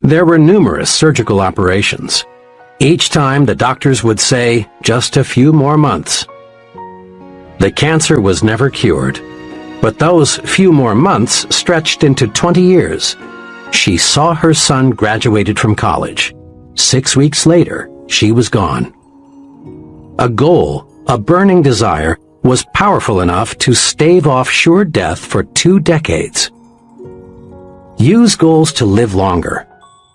There were numerous surgical operations. Each time the doctors would say, just a few more months. The cancer was never cured, but those few more months stretched into 20 years. She saw her son graduated from college. 6 weeks later, she was gone. A goal, a burning desire, was powerful enough to stave off sure death for 2 decades. Use goals to live longer.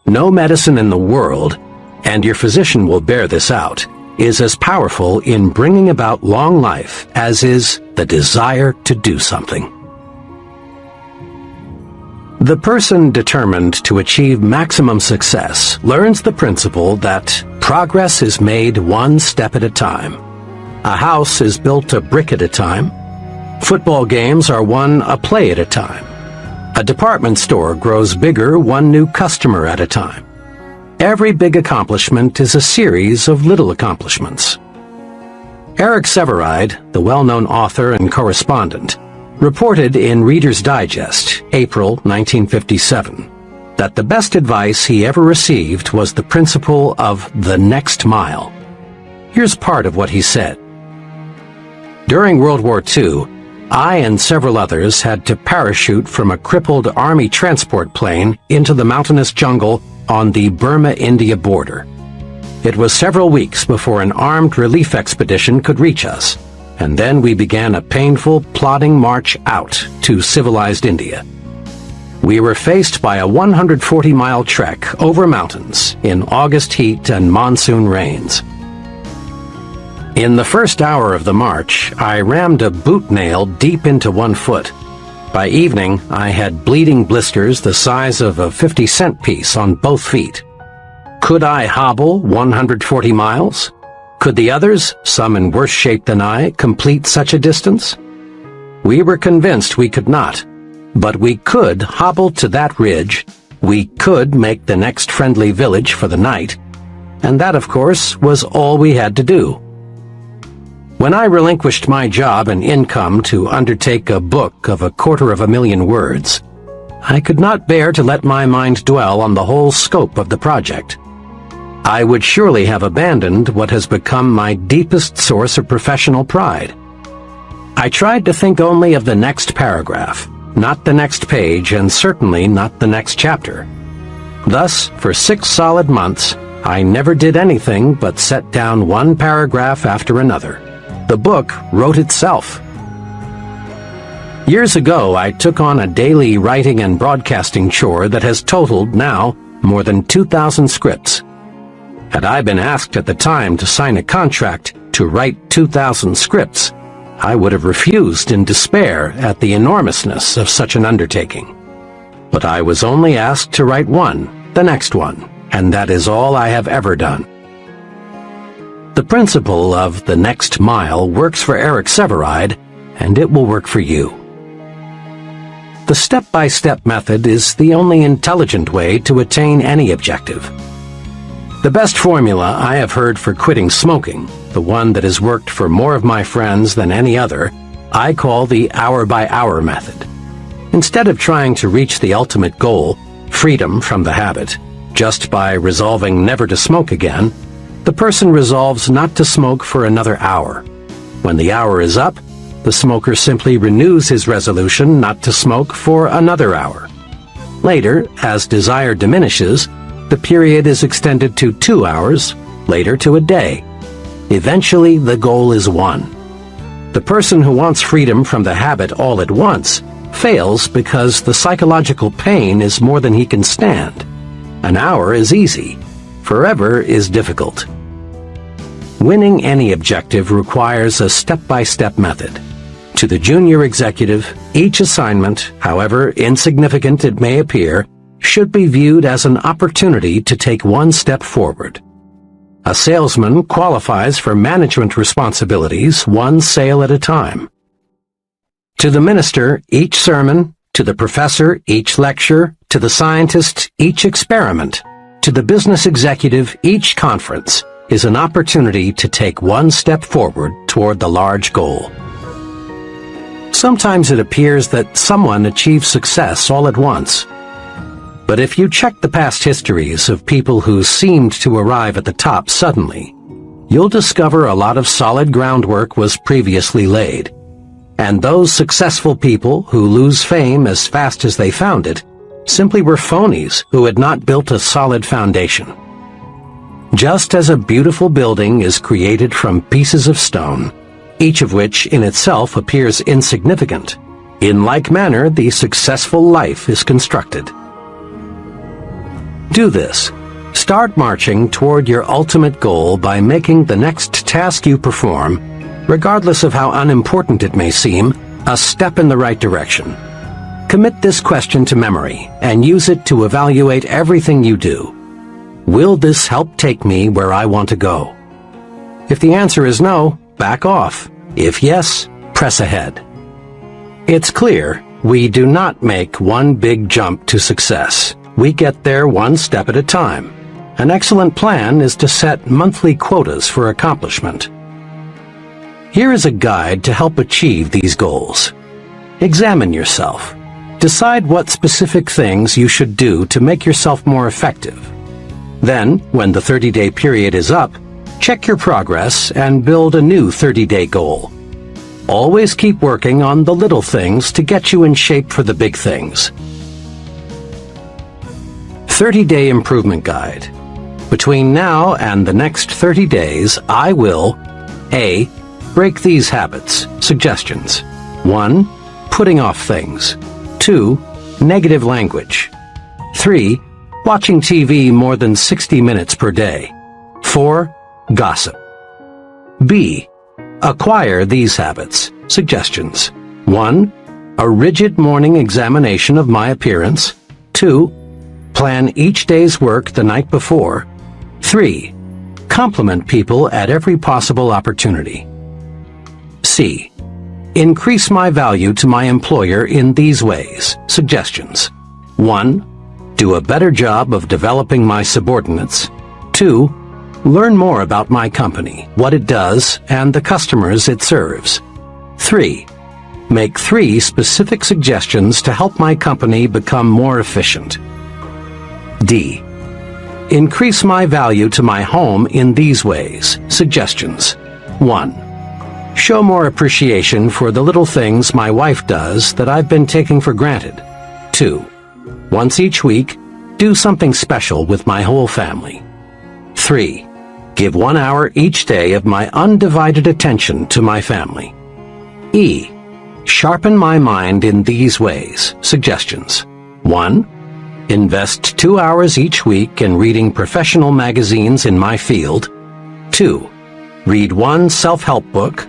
No medicine in the world, and your physician will bear this out, is as powerful in bringing about long life as is the desire to do something. The person determined to achieve maximum success learns the principle that progress is made one step at a time. A house is built a brick at a time. Football games are won a play at a time. A department store grows bigger one new customer at a time. Every big accomplishment is a series of little accomplishments. Eric Sevareid, the well-known author and correspondent, reported in Reader's Digest, April 1957, that the best advice he ever received was the principle of the next mile. Here's part of what he said. During World War II, I and several others had to parachute from a crippled Army transport plane into the mountainous jungle on the Burma-India border. It was several weeks before an armed relief expedition could reach us, and then we began a painful, plodding march out to civilized India. We were faced by a 140-mile trek over mountains in August heat and monsoon rains. In the first hour of the march, I rammed a boot nail deep into one foot. By evening, I had bleeding blisters the size of a 50-cent piece on both feet. Could I hobble 140 miles? Could the others, some in worse shape than I, complete such a distance? We were convinced we could not, but we could hobble to that ridge, we could make the next friendly village for the night, and that, of course, was all we had to do. When I relinquished my job and income to undertake a book of 250,000 words, I could not bear to let my mind dwell on the whole scope of the project. I would surely have abandoned what has become my deepest source of professional pride. I tried to think only of the next paragraph, not the next page, and certainly not the next chapter. Thus, for 6 solid months, I never did anything but set down one paragraph after another. The book wrote itself. Years ago, I took on a daily writing and broadcasting chore that has totaled now more than 2,000 scripts. Had I been asked at the time to sign a contract to write 2,000 scripts, I would have refused in despair at the enormousness of such an undertaking. But I was only asked to write one, the next one, and that is all I have ever done. The principle of the next mile works for Eric Sevareid, and it will work for you. The step-by-step method is the only intelligent way to attain any objective. The best formula I have heard for quitting smoking, the one that has worked for more of my friends than any other, I call the hour-by-hour method. Instead of trying to reach the ultimate goal, freedom from the habit, just by resolving never to smoke again, the person resolves not to smoke for another hour. When the hour is up, the smoker simply renews his resolution not to smoke for another hour. Later, as desire diminishes, the period is extended to 2 hours, later to a day. Eventually, the goal is won. The person who wants freedom from the habit all at once fails because the psychological pain is more than he can stand. An hour is easy. Forever is difficult. Winning any objective requires a step-by-step method. To the junior executive, each assignment, however insignificant it may appear, should be viewed as an opportunity to take one step forward. A salesman qualifies for management responsibilities one sale at a time. To the minister, each sermon; to the professor, each lecture; to the scientist, each experiment; to the business executive, each conference is an opportunity to take one step forward toward the large goal. Sometimes it appears that someone achieves success all at once. But if you check the past histories of people who seemed to arrive at the top suddenly, you'll discover a lot of solid groundwork was previously laid. And those successful people who lose fame as fast as they found it simply were phonies who had not built a solid foundation. Just as a beautiful building is created from pieces of stone, each of which in itself appears insignificant, in like manner the successful life is constructed. Do this. Start marching toward your ultimate goal by making the next task you perform, regardless of how unimportant it may seem, a step in the right direction. Commit this question to memory and use it to evaluate everything you do. Will this help take me where I want to go? If the answer is no, back off. If yes, press ahead. It's clear we do not make one big jump to success. We get there one step at a time. An excellent plan is to set monthly quotas for accomplishment. Here is a guide to help achieve these goals. Examine yourself. Decide what specific things you should do to make yourself more effective. Then, when the 30-day period is up, check your progress and build a new 30-day goal. Always keep working on the little things to get you in shape for the big things. 30-Day Improvement Guide. Between now and the next 30 days, I will A. Break these habits. Suggestions. 1. Putting off things. 2. Negative language. 3. Watching TV more than 60 minutes per day. 4. Gossip. B. Acquire these habits. Suggestions. 1. A rigid morning examination of my appearance. 2. Plan each day's work the night before. 3. Compliment people at every possible opportunity. C. Increase my value to my employer in these ways. Suggestions. 1. Do a better job of developing my subordinates. 2. Learn more about my company, what it does, and the customers it serves. 3. Make 3 specific suggestions to help my company become more efficient. D. Increase my value to my home in these ways. Suggestions. 1. Show more appreciation for the little things my wife does that I've been taking for granted. 2. Once each week, do something special with my whole family. 3. Give 1 hour each day of my undivided attention to my family. E. Sharpen my mind in these ways. Suggestions. 1. Invest 2 hours each week in reading professional magazines in my field. 2. Read 1 self-help book.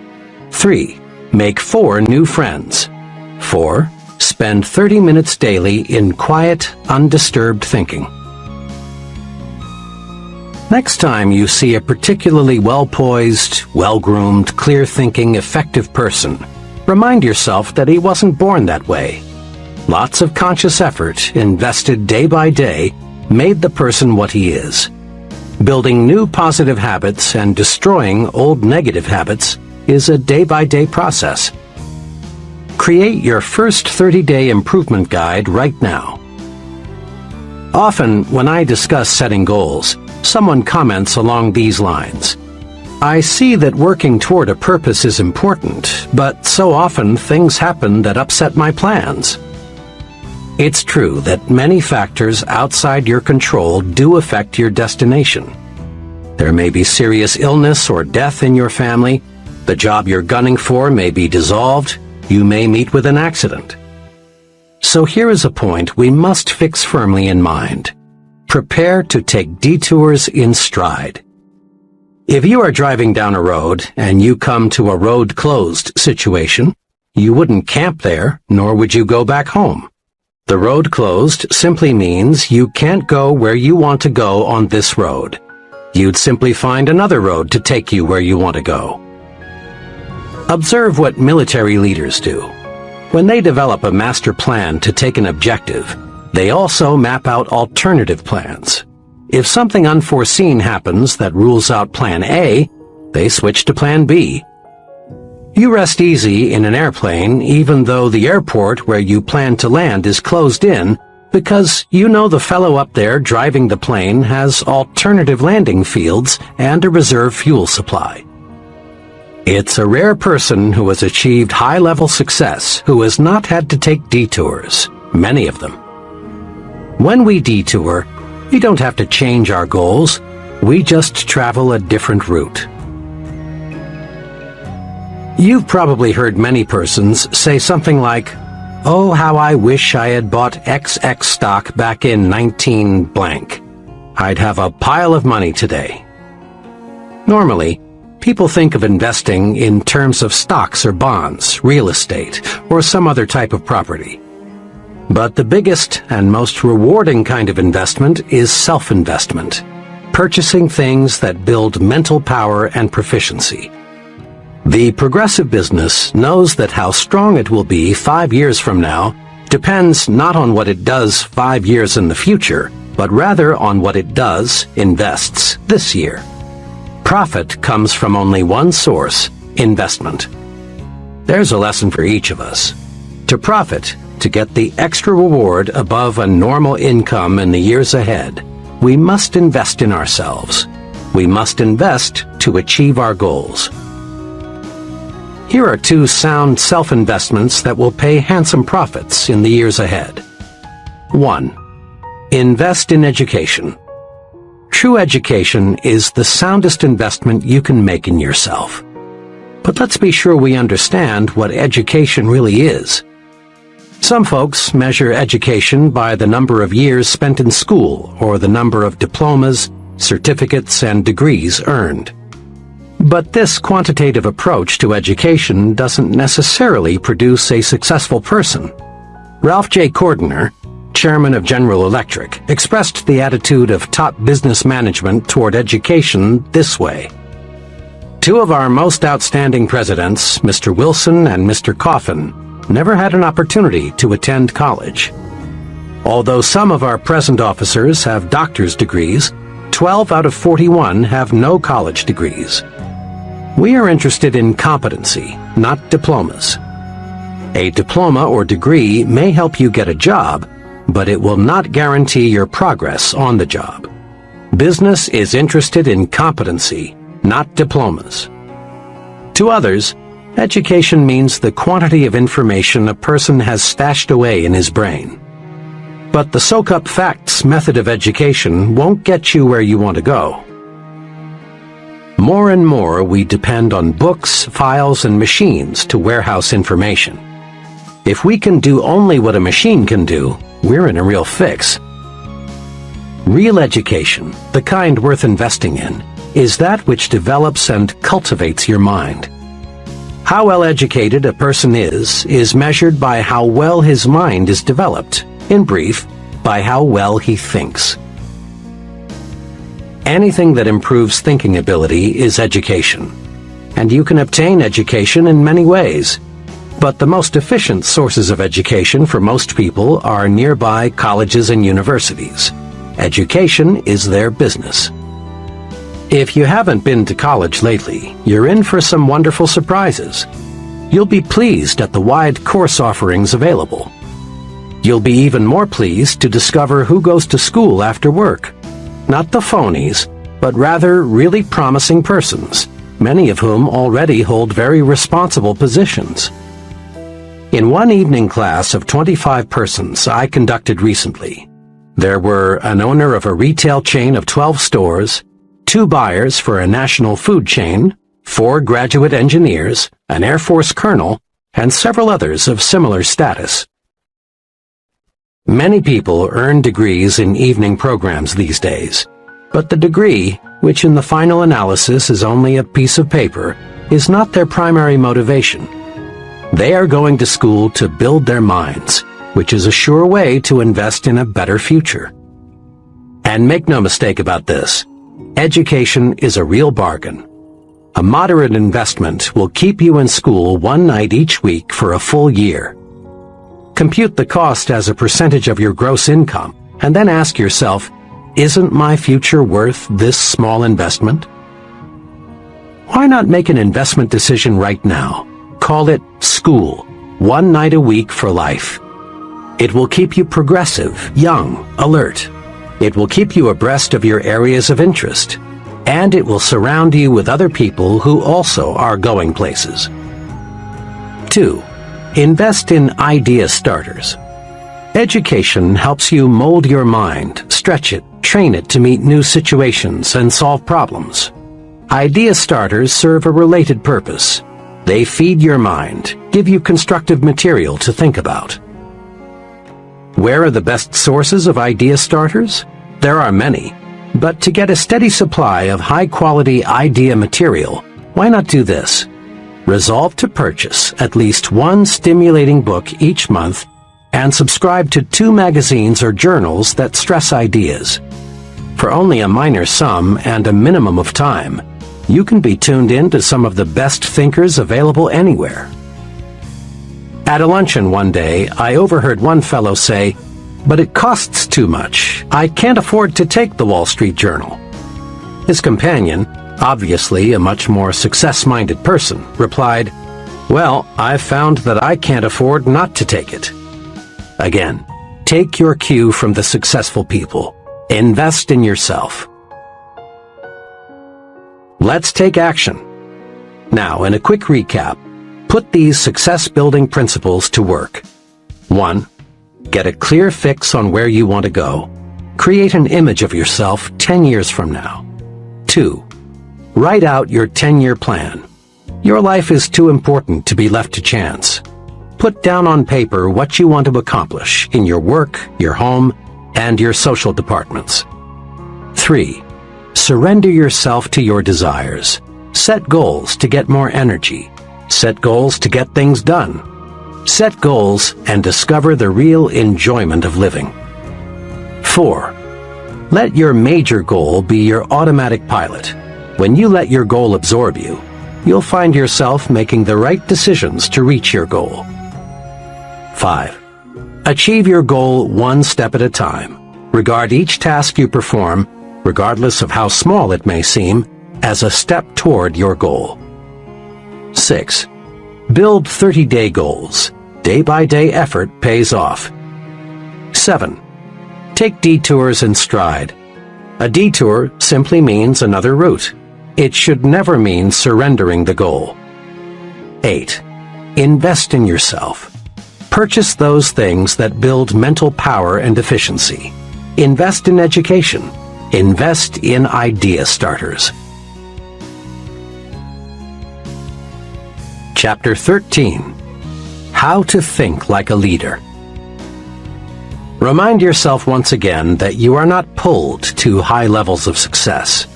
3. Make 4 new friends. 4. Spend 30 minutes daily in quiet, undisturbed thinking. Next time you see a particularly well-poised, well-groomed, clear-thinking, effective person, remind yourself that he wasn't born that way. Lots of conscious effort, invested day by day, made the person what he is. Building new positive habits and destroying old negative habits is a day-by-day process. Create your first 30-day improvement guide right now. Often, when I discuss setting goals, someone comments along these lines. I see that working toward a purpose is important, but so often things happen that upset my plans. It's true that many factors outside your control do affect your destination. There may be serious illness or death in your family, the job you're gunning for may be dissolved, you may meet with an accident. So here is a point we must fix firmly in mind. Prepare to take detours in stride. If you are driving down a road and you come to a road closed situation, you wouldn't camp there, nor would you go back home. The road closed simply means you can't go where you want to go on this road. You'd simply find another road to take you where you want to go. Observe what military leaders do. When they develop a master plan to take an objective, they also map out alternative plans. If something unforeseen happens that rules out Plan A, they switch to Plan B. You rest easy in an airplane even though the airport where you plan to land is closed in Because you know the fellow up there driving the plane has alternative landing fields and a reserve fuel supply. It's a rare person who has achieved high-level success who has not had to take detours, many of them. When we detour, we don't have to change our goals, we just travel a different route. You've probably heard many persons say something like, "Oh, how I wish I had bought XX stock back in 19 blank. I'd have a pile of money today." Normally, people think of investing in terms of stocks or bonds, real estate, or some other type of property. But the biggest and most rewarding kind of investment is self-investment, purchasing things that build mental power and proficiency. The progressive business knows that how strong it will be 5 years from now depends not on what it does 5 years in the future, but rather on what it does, invests, this year. Profit comes from only one source, investment. There's a lesson for each of us. To profit, to get the extra reward above a normal income in the years ahead, we must invest in ourselves. We must invest to achieve our goals. Here are 2 sound self-investments that will pay handsome profits in the years ahead. 1. Invest in education. True education is the soundest investment you can make in yourself. But let's be sure we understand what education really is. Some folks measure education by the number of years spent in school or the number of diplomas, certificates, and degrees earned. But this quantitative approach to education doesn't necessarily produce a successful person. Ralph J. Cordiner, chairman of General Electric, expressed the attitude of top business management toward education this way. 2 of our most outstanding presidents, Mr. Wilson and Mr. Coffin, never had an opportunity to attend college. Although some of our present officers have doctor's degrees, 12 out of 41 have no college degrees. We are interested in competency, not diplomas. A diploma or degree may help you get a job, but it will not guarantee your progress on the job. Business is interested in competency, not diplomas. To others, education means the quantity of information a person has stashed away in his brain. But the soak-up facts method of education won't get you where you want to go. More and more we depend on books, files, and machines to warehouse information. If we can do only what a machine can do, we're in a real fix. Real education, the kind worth investing in, is that which develops and cultivates your mind. How well educated a person is measured by how well his mind is developed. In brief, by how well he thinks. Anything that improves thinking ability is education. And you can obtain education in many ways. But the most efficient sources of education for most people are nearby colleges and universities. Education is their business. If you haven't been to college lately, you're in for some wonderful surprises. You'll be pleased at the wide course offerings available. You'll be even more pleased to discover who goes to school after work. Not the phonies, but rather really promising persons, many of whom already hold very responsible positions. In one evening class of 25 persons I conducted recently, there were an owner of a retail chain of 12 stores, 2 buyers for a national food chain, 4 graduate engineers, an Air Force colonel, and several others of similar status. Many people earn degrees in evening programs these days, but the degree, which in the final analysis is only a piece of paper, is not their primary motivation. They are going to school to build their minds, which is a sure way to invest in a better future. And make no mistake about this, education is a real bargain. A moderate investment will keep you in school one night each week for a full year. Compute the cost as a percentage of your gross income, and then ask yourself, isn't my future worth this small investment? Why not make an investment decision right now? Call it school, one night a week for life. It will keep you progressive, young, alert. It will keep you abreast of your areas of interest. And it will surround you with other people who also are going places. 2. Invest in idea starters. Education helps you mold your mind, stretch it, train it to meet new situations and solve problems. Idea starters serve a related purpose. They feed your mind, give you constructive material to think about. Where are the best sources of idea starters? There are many, but to get a steady supply of high-quality idea material, why not do this? Resolve to purchase at least one stimulating book each month and subscribe to 2 magazines or journals that stress ideas. For only a minor sum and a minimum of time, you can be tuned in to some of the best thinkers available anywhere. At a luncheon one day, I overheard one fellow say, "But it costs too much. I can't afford to take the Wall Street Journal." His companion, obviously a much more success-minded person, replied, "Well, I've found that I can't afford not to take it." Again, take your cue from the successful people. Invest in yourself. Let's take action. Now, in a quick recap, put these success-building principles to work. 1. Get a clear fix on where you want to go. Create an image of yourself 10 years from now. 2. Write out your 10-year plan. Your life is too important to be left to chance. Put down on paper what you want to accomplish in your work, your home, and your social departments. 3. Surrender yourself to your desires. Set goals to get more energy. Set goals to get things done. Set goals and discover the real enjoyment of living. 4. Let your major goal be your automatic pilot. When you let your goal absorb you, you'll find yourself making the right decisions to reach your goal. 5. Achieve your goal one step at a time. Regard each task you perform, regardless of how small it may seem, as a step toward your goal. 6. Build 30-day goals. Day-by-day effort pays off. 7. Take detours in stride. A detour simply means another route. It should never mean surrendering the goal. 8. Invest in yourself. Purchase those things that build mental power and efficiency. Invest in education. Invest in idea starters. Chapter 13. How to Think Like a Leader. Remind yourself once again that you are not pulled to high levels of success.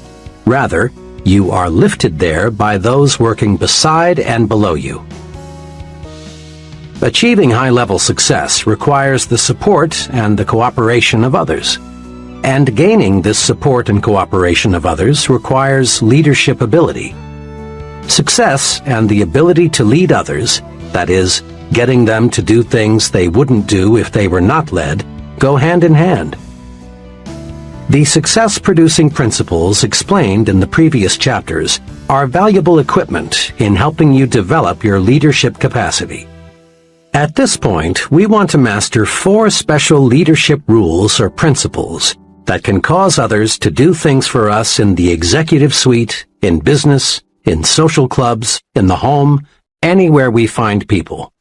Rather, you are lifted there by those working beside and below you. Achieving high-level success requires the support and the cooperation of others. And gaining this support and cooperation of others requires leadership ability. Success and the ability to lead others, that is, getting them to do things they wouldn't do if they were not led, go hand in hand. The success-producing principles explained in the previous chapters are valuable equipment in helping you develop your leadership capacity. At this point, we want to master 4 special leadership rules or principles that can cause others to do things for us in the executive suite, in business, in social clubs, in the home, anywhere we find people.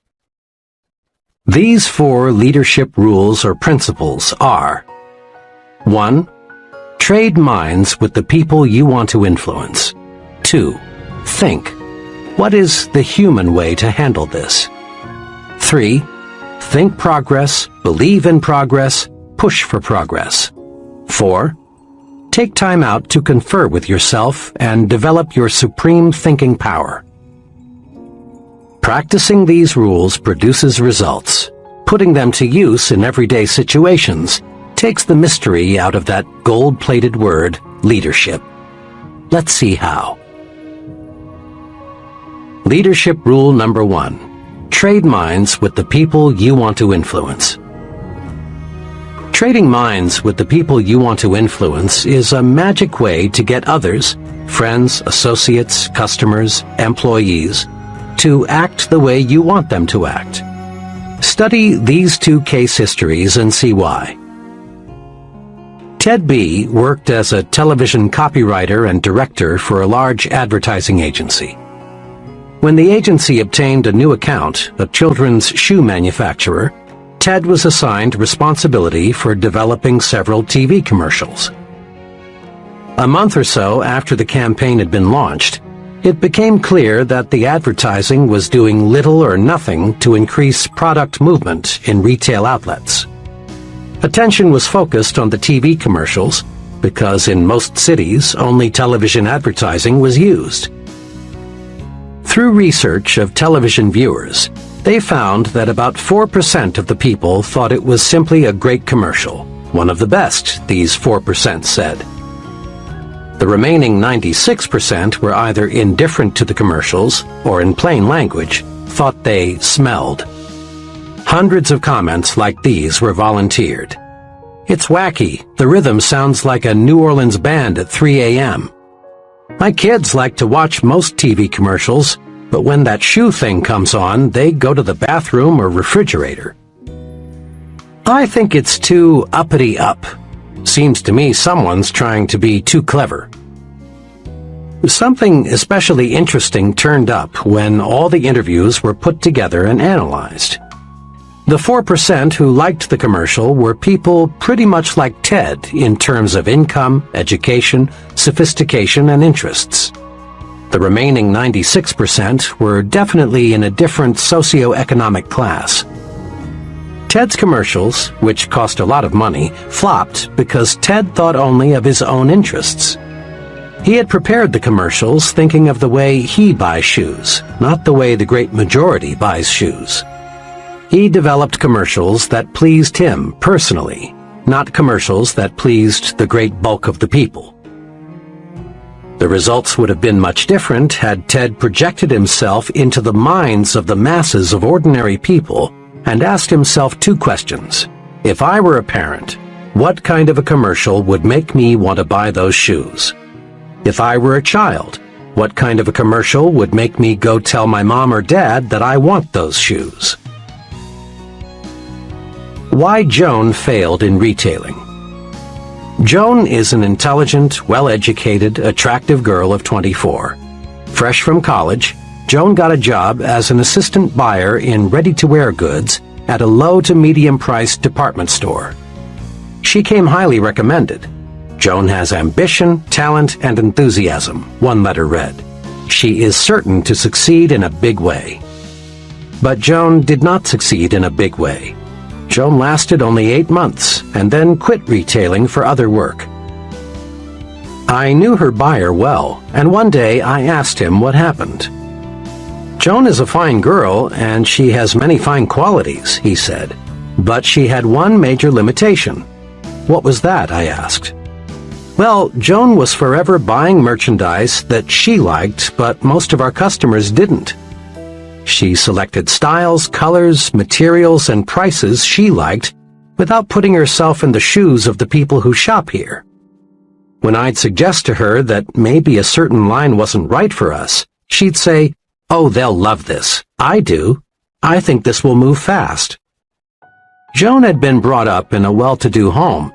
These 4 leadership rules or principles are: 1. Trade minds with the people you want to influence. 2. Think. What is the human way to handle this? 3. Think progress, believe in progress, push for progress. 4. Take time out to confer with yourself and develop your supreme thinking power. Practicing these rules produces results. Putting them to use in everyday situations takes the mystery out of that gold-plated word, leadership. Let's see how. Leadership rule number 1. Trade minds with the people you want to influence. Trading minds with the people you want to influence is a magic way to get others, friends, associates, customers, employees, to act the way you want them to act. Study these two case histories and see why. Ted B. worked as a television copywriter and director for a large advertising agency. When the agency obtained a new account, a children's shoe manufacturer, Ted was assigned responsibility for developing several TV commercials. A month or so after the campaign had been launched, it became clear that the advertising was doing little or nothing to increase product movement in retail outlets. Attention was focused on the TV commercials because in most cities only television advertising was used. Through research of television viewers, they found that about 4% of the people thought it was simply a great commercial, one of the best, these 4% said. The remaining 96% were either indifferent to the commercials or, in plain language, thought they smelled. Hundreds of comments like these were volunteered. "It's wacky. The rhythm sounds like a New Orleans band at 3 a.m. My kids like to watch most TV commercials, but when that shoe thing comes on, they go to the bathroom or refrigerator. I think it's too uppity up. Seems to me someone's trying to be too clever." Something especially interesting turned up when all the interviews were put together and analyzed. The 4% who liked the commercial were people pretty much like Ted in terms of income, education, sophistication, and interests. The remaining 96% were definitely in a different socioeconomic class. Ted's commercials, which cost a lot of money, flopped because Ted thought only of his own interests. He had prepared the commercials thinking of the way he buys shoes, not the way the great majority buys shoes. He developed commercials that pleased him personally, not commercials that pleased the great bulk of the people. The results would have been much different had Ted projected himself into the minds of the masses of ordinary people and asked himself two questions. If I were a parent, what kind of a commercial would make me want to buy those shoes? If I were a child, what kind of a commercial would make me go tell my mom or dad that I want those shoes? Why Joan failed in retailing. Joan is an intelligent, well-educated, attractive girl of 24. Fresh from college, Joan got a job as an assistant buyer in ready-to-wear goods at a low to medium-priced department store. She came highly recommended. Joan has ambition, talent, and enthusiasm, one letter read. She is certain to succeed in a big way. But Joan did not succeed in a big way. Joan lasted only 8 months and then quit retailing for other work. I knew her buyer well, and one day I asked him what happened. "Joan is a fine girl, and she has many fine qualities," he said. "But she had one major limitation." "What was that?" I asked. "Well, Joan was forever buying merchandise that she liked, but most of our customers didn't. She selected styles, colors, materials, and prices she liked without putting herself in the shoes of the people who shop here. When I'd suggest to her that maybe a certain line wasn't right for us, she'd say, 'Oh, they'll love this. I do. I think this will move fast.'" Joan had been brought up in a well-to-do home.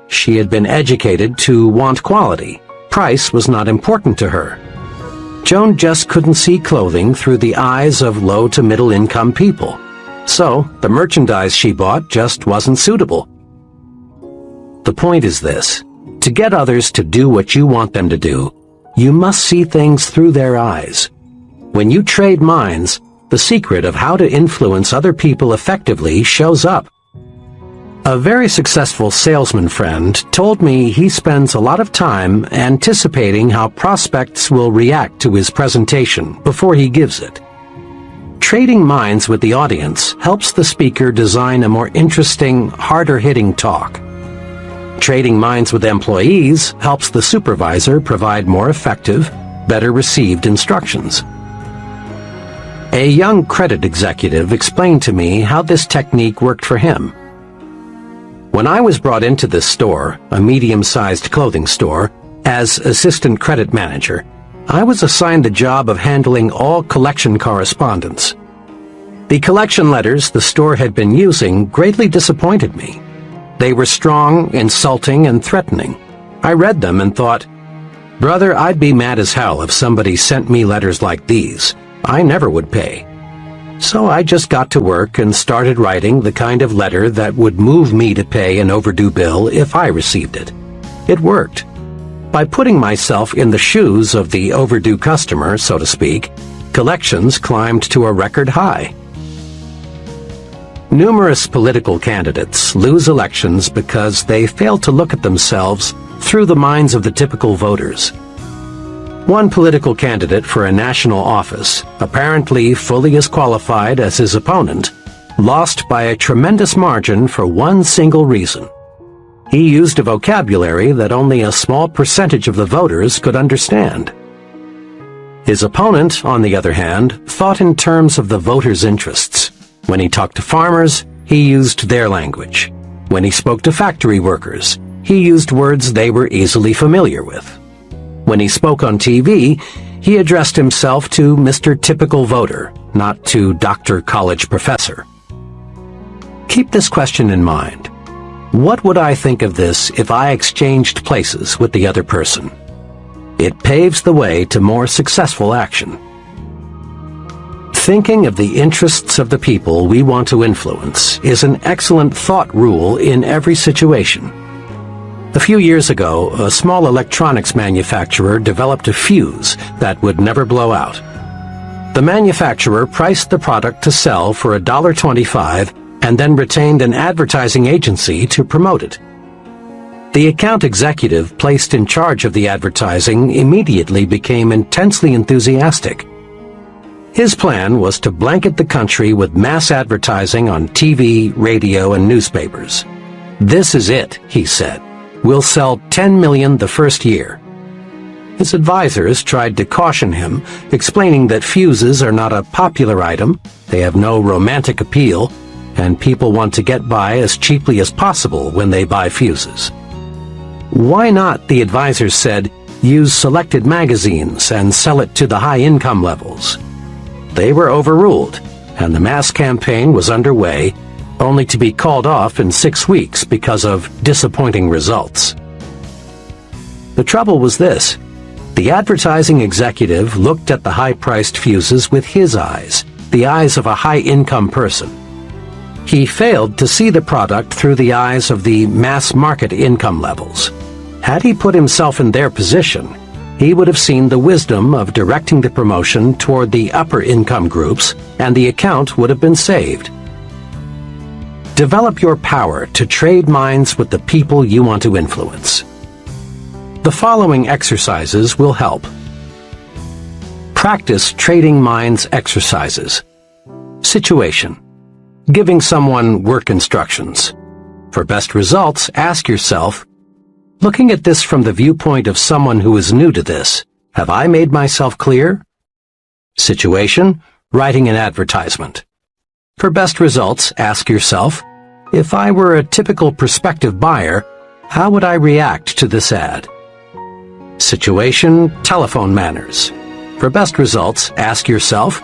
She had been educated to want quality. Price was not important to her. Joan just couldn't see clothing through the eyes of low to middle income people. So, the merchandise she bought just wasn't suitable. The point is this: to get others to do what you want them to do, you must see things through their eyes. When you trade minds, the secret of how to influence other people effectively shows up. A very successful salesman friend told me he spends a lot of time anticipating how prospects will react to his presentation before he gives it. Trading minds with the audience helps the speaker design a more interesting, harder-hitting talk. Trading minds with employees helps the supervisor provide more effective, better-received instructions. A young credit executive explained to me how this technique worked for him. When I was brought into this store, a medium-sized clothing store, as assistant credit manager, I was assigned the job of handling all collection correspondence. The collection letters the store had been using greatly disappointed me. They were strong, insulting, and threatening. I read them and thought, "Brother, I'd be mad as hell if somebody sent me letters like these. I never would pay." So I just got to work and started writing the kind of letter that would move me to pay an overdue bill if I received it. It worked. By putting myself in the shoes of the overdue customer, so to speak, collections climbed to a record high. Numerous political candidates lose elections because they fail to look at themselves through the minds of the typical voters. One political candidate for a national office, apparently fully as qualified as his opponent, lost by a tremendous margin for one single reason. He used a vocabulary that only a small percentage of the voters could understand. His opponent, on the other hand, thought in terms of the voters' interests. When he talked to farmers, he used their language. When he spoke to factory workers, he used words they were easily familiar with. When he spoke on TV, he addressed himself to Mr. Typical Voter, not to Dr. College Professor. Keep this question in mind. What would I think of this if I exchanged places with the other person? It paves the way to more successful action. Thinking of the interests of the people we want to influence is an excellent thought rule in every situation. A few years ago, a small electronics manufacturer developed a fuse that would never blow out. The manufacturer priced the product to sell for $1.25 and then retained an advertising agency to promote it. The account executive placed in charge of the advertising immediately became intensely enthusiastic. His plan was to blanket the country with mass advertising on TV, radio, and newspapers. "This is it," he said. "We'll sell 10 million the first year." His advisors tried to caution him, explaining that fuses are not a popular item, they have no romantic appeal, and people want to get by as cheaply as possible when they buy fuses. Why not, the advisors said, use selected magazines and sell it to the high income levels? They were overruled, and the mass campaign was underway, only to be called off in 6 weeks because of disappointing results. The trouble was this: the advertising executive looked at the high-priced fuses with his eyes, the eyes of a high-income person. He failed to see the product through the eyes of the mass market income levels. Had he put himself in their position, he would have seen the wisdom of directing the promotion toward the upper income groups, and the account would have been saved. Develop your power to trade minds with the people you want to influence. The following exercises will help. Practice trading minds exercises. Situation: giving someone work instructions. For best results, ask yourself, looking at this from the viewpoint of someone who is new to this, have I made myself clear? Situation: writing an advertisement. For best results, ask yourself, if I were a typical prospective buyer, how would I react to this ad? Situation: telephone manners. For best results, ask yourself,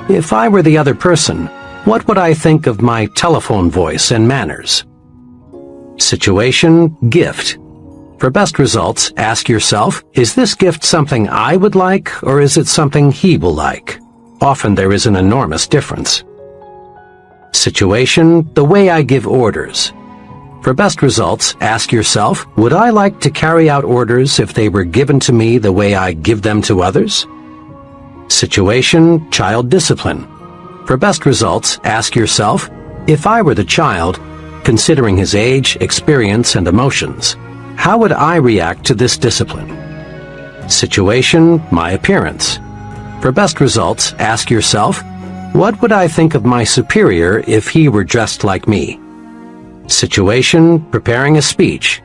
if I were the other person, what would I think of my telephone voice and manners? Situation: gift. For best results, ask yourself, is this gift something I would like, or is it something he will like? Often there is an enormous difference. Situation: the way I give orders. For best results, ask yourself, would I like to carry out orders if they were given to me the way I give them to others? Situation: child discipline. For best results, ask yourself, if I were the child, considering his age, experience, and emotions, how would I react to this discipline? Situation: my appearance. For best results, ask yourself, what would I think of my superior if he were dressed like me? Situation: preparing a speech.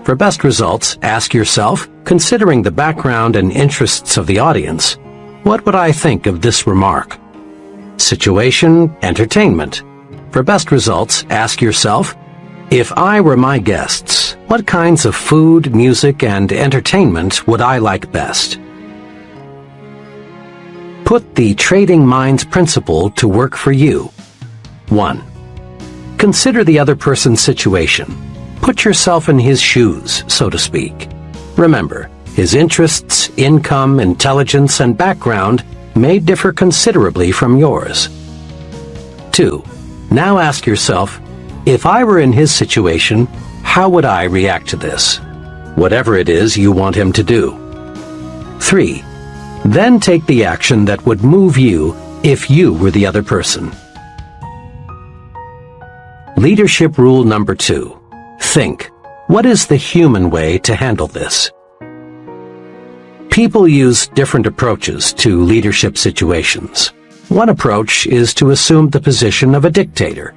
For best results, ask yourself, considering the background and interests of the audience, what would I think of this remark? Situation: entertainment. For best results, ask yourself, if I were my guests, what kinds of food, music, and entertainment would I like best? put the trading minds principle to work for you. 1. Consider the other person's situation. Put yourself in his shoes, so to speak. Remember, his interests, income, intelligence, and background may differ considerably from yours. 2. Now ask yourself, if I were in his situation, how would I react to this? Whatever it is you want him to do. 3. Then take the action that would move you if you were the other person. Leadership rule number 2. Think, what is the human way to handle this? People use different approaches to leadership situations. One approach is to assume the position of a dictator.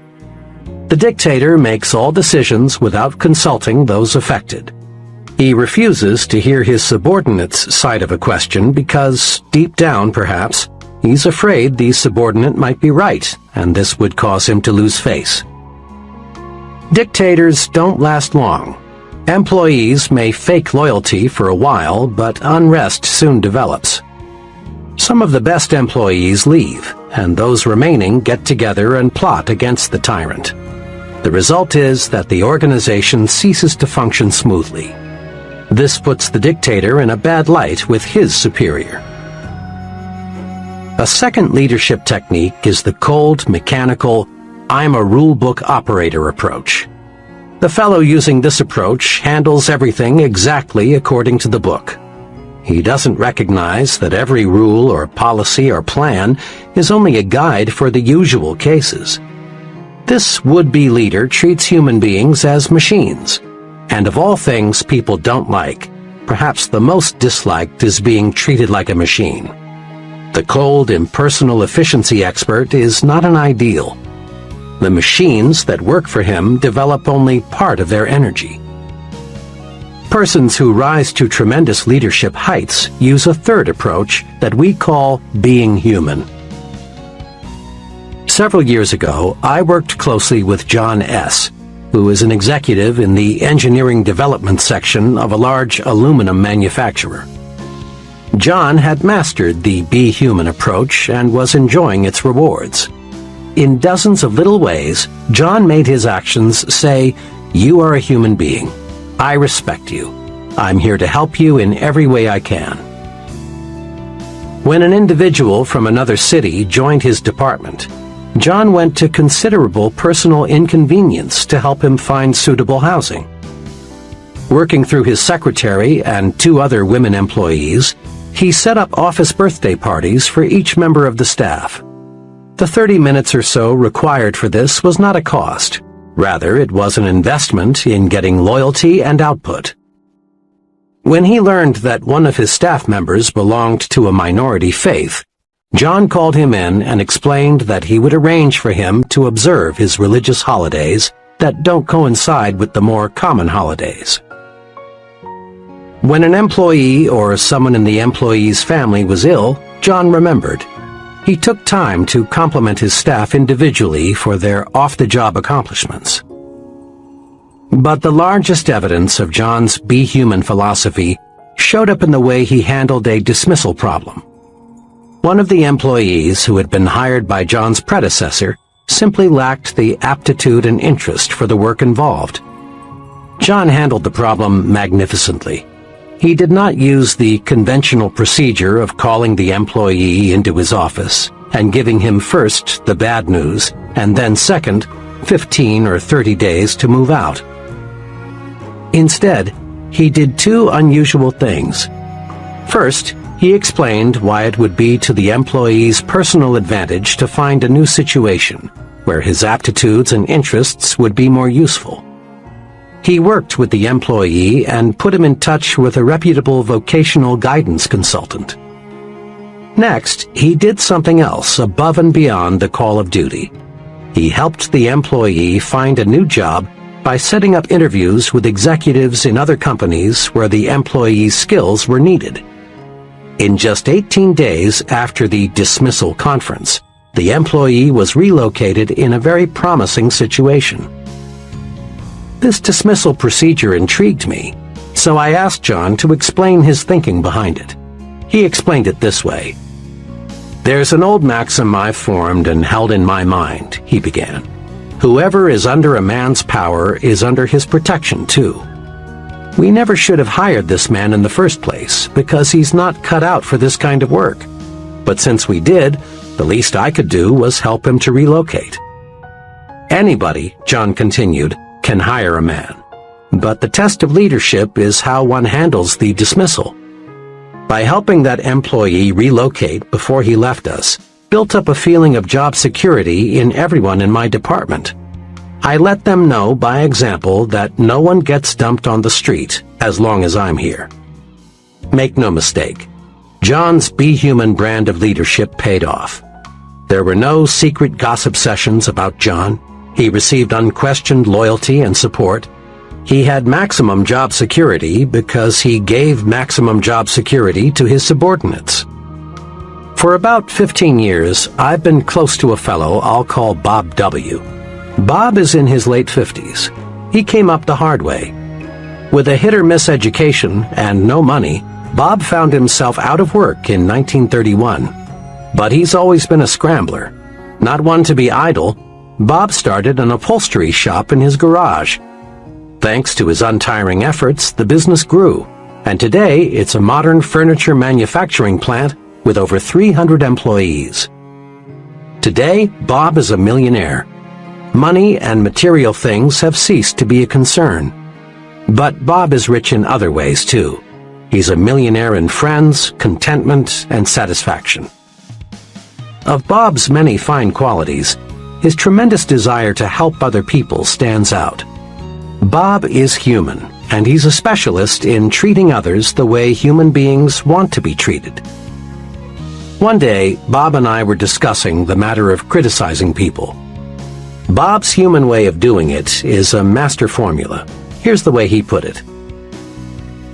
The dictator makes all decisions without consulting those affected. He refuses to hear his subordinate's side of a question because, deep down perhaps, he's afraid the subordinate might be right, and this would cause him to lose face. Dictators don't last long. Employees may fake loyalty for a while, but unrest soon develops. Some of the best employees leave, and those remaining get together and plot against the tyrant. The result is that the organization ceases to function smoothly. This puts the dictator in a bad light with his superior. A second leadership technique is the cold, mechanical, I'm a rule-book operator approach. The fellow using this approach handles everything exactly according to the book. He doesn't recognize that every rule or policy or plan is only a guide for the usual cases. This would-be leader treats human beings as machines. And of all things people don't like, perhaps the most disliked is being treated like a machine. The cold, impersonal efficiency expert is not an ideal. The machines that work for him develop only part of their energy. Persons who rise to tremendous leadership heights use a third approach that we call being human. Several years ago, I worked closely with John S., who is an executive in the engineering development section of a large aluminum manufacturer. John had mastered the Be Human approach and was enjoying its rewards. In dozens of little ways, John made his actions say, "You are a human being. I respect you. I'm here to help you in every way I can." When an individual from another city joined his department, John went to considerable personal inconvenience to help him find suitable housing. Working through his secretary and 2 other women employees, he set up office birthday parties for each member of the staff. The 30 minutes or so required for this was not a cost. Rather, it was an investment in getting loyalty and output. When he learned that one of his staff members belonged to a minority faith, John called him in and explained that he would arrange for him to observe his religious holidays that don't coincide with the more common holidays. When an employee or someone in the employee's family was ill, John remembered. He took time to compliment his staff individually for their off-the-job accomplishments. But the largest evidence of John's Be Human philosophy showed up in the way he handled a dismissal problem. One of the employees who had been hired by John's predecessor simply lacked the aptitude and interest for the work involved. John handled the problem magnificently. He did not use the conventional procedure of calling the employee into his office and giving him first the bad news and then second 15 or 30 days to move out. Instead, he did 2 unusual things. First, he explained why it would be to the employee's personal advantage to find a new situation where his aptitudes and interests would be more useful. He worked with the employee and put him in touch with a reputable vocational guidance consultant. Next, he did something else above and beyond the call of duty. He helped the employee find a new job by setting up interviews with executives in other companies where the employee's skills were needed. In just 18 days after the dismissal conference, the employee was relocated in a very promising situation. This dismissal procedure intrigued me, so I asked John to explain his thinking behind it. He explained it this way. "There's an old maxim I've formed and held in my mind," he began. "Whoever is under a man's power is under his protection, too. We never should have hired this man in the first place, because he's not cut out for this kind of work. But since we did, the least I could do was help him to relocate." "Anybody," John continued, "can hire a man. But the test of leadership is how one handles the dismissal. By helping that employee relocate before he left us, built up a feeling of job security in everyone in my department. I let them know by example that no one gets dumped on the street as long as I'm here." Make no mistake, John's Be Human brand of leadership paid off. There were no secret gossip sessions about John. He received unquestioned loyalty and support. He had maximum job security because he gave maximum job security to his subordinates. For about 15 years, I've been close to a fellow I'll call Bob W. Bob is in his late 50s. He came up the hard way. With a hit-or-miss education and no money, Bob found himself out of work in 1931. But he's always been a scrambler. Not one to be idle, Bob started an upholstery shop in his garage. Thanks to his untiring efforts, the business grew, and today it's a modern furniture manufacturing plant with over 300 employees. Today, Bob is a millionaire. Money and material things have ceased to be a concern. But Bob is rich in other ways, too. He's a millionaire in friends, contentment, and satisfaction. Of Bob's many fine qualities, his tremendous desire to help other people stands out. Bob is human, and he's a specialist in treating others the way human beings want to be treated. One day, Bob and I were discussing the matter of criticizing people. Bob's human way of doing it is a master formula. Here's the way he put it.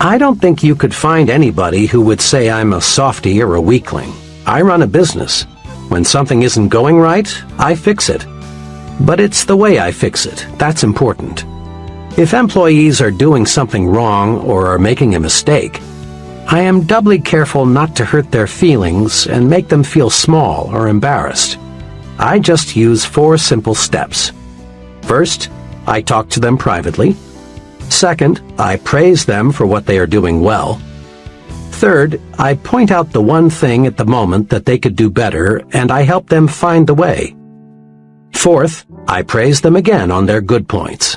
"I don't think you could find anybody who would say I'm a softy or a weakling. I run a business. When something isn't going right, I fix it. But it's the way I fix it that's important. If employees are doing something wrong or are making a mistake, I am doubly careful not to hurt their feelings and make them feel small or embarrassed. I just use 4 simple steps. First, I talk to them privately. Second, I praise them for what they are doing well. Third, I point out the one thing at the moment that they could do better, and I help them find the way. Fourth, I praise them again on their good points.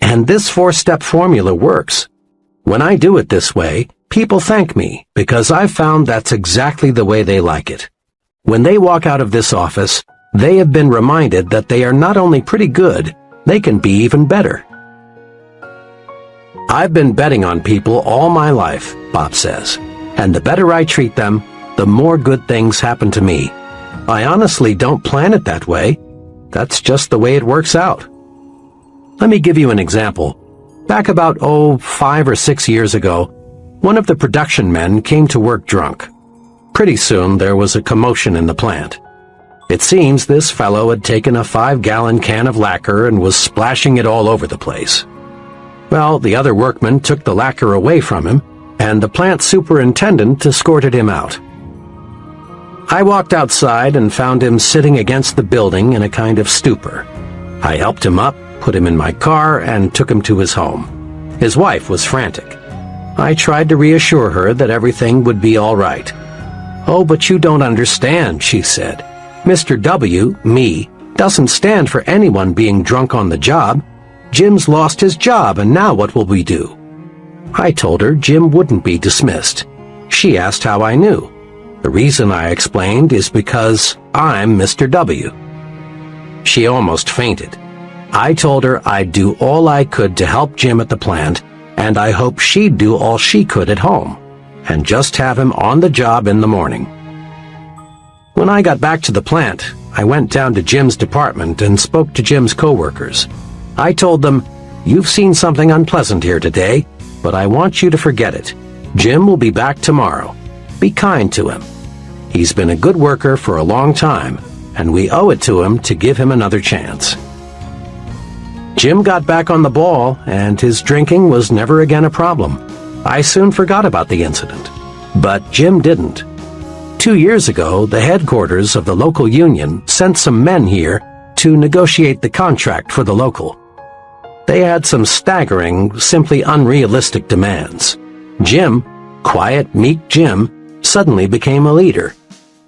And this 4-step formula works. When I do it this way, people thank me because I've found that's exactly the way they like it. When they walk out of this office, they have been reminded that they are not only pretty good, they can be even better. I've been betting on people all my life, Bob says, and the better I treat them, the more good things happen to me. I honestly don't plan it that way. That's just the way it works out. Let me give you an example. Back about, 5 or 6 years ago, one of the production men came to work drunk. Pretty soon there was a commotion in the plant. It seems this fellow had taken a 5-gallon can of lacquer and was splashing it all over the place. Well, the other workmen took the lacquer away from him, and the plant superintendent escorted him out. I walked outside and found him sitting against the building in a kind of stupor. I helped him up, put him in my car, and took him to his home. His wife was frantic. I tried to reassure her that everything would be all right. "Oh, but you don't understand," she said. "Mr. W, me, doesn't stand for anyone being drunk on the job. Jim's lost his job, and now what will we do?" I told her Jim wouldn't be dismissed. She asked how I knew. The reason, I explained, is because I'm Mr. W. She almost fainted. I told her I'd do all I could to help Jim at the plant, and I hoped she'd do all she could at home, and just have him on the job in the morning. When I got back to the plant, I went down to Jim's department and spoke to Jim's coworkers. I told them, "You've seen something unpleasant here today, but I want you to forget it. Jim will be back tomorrow. Be kind to him. He's been a good worker for a long time, and we owe it to him to give him another chance." Jim got back on the ball, and his drinking was never again a problem. I soon forgot about the incident. But Jim didn't. 2 years ago, the headquarters of the local union sent some men here to negotiate the contract for the local. They had some staggering, simply unrealistic demands. Jim, quiet, meek Jim, suddenly became a leader.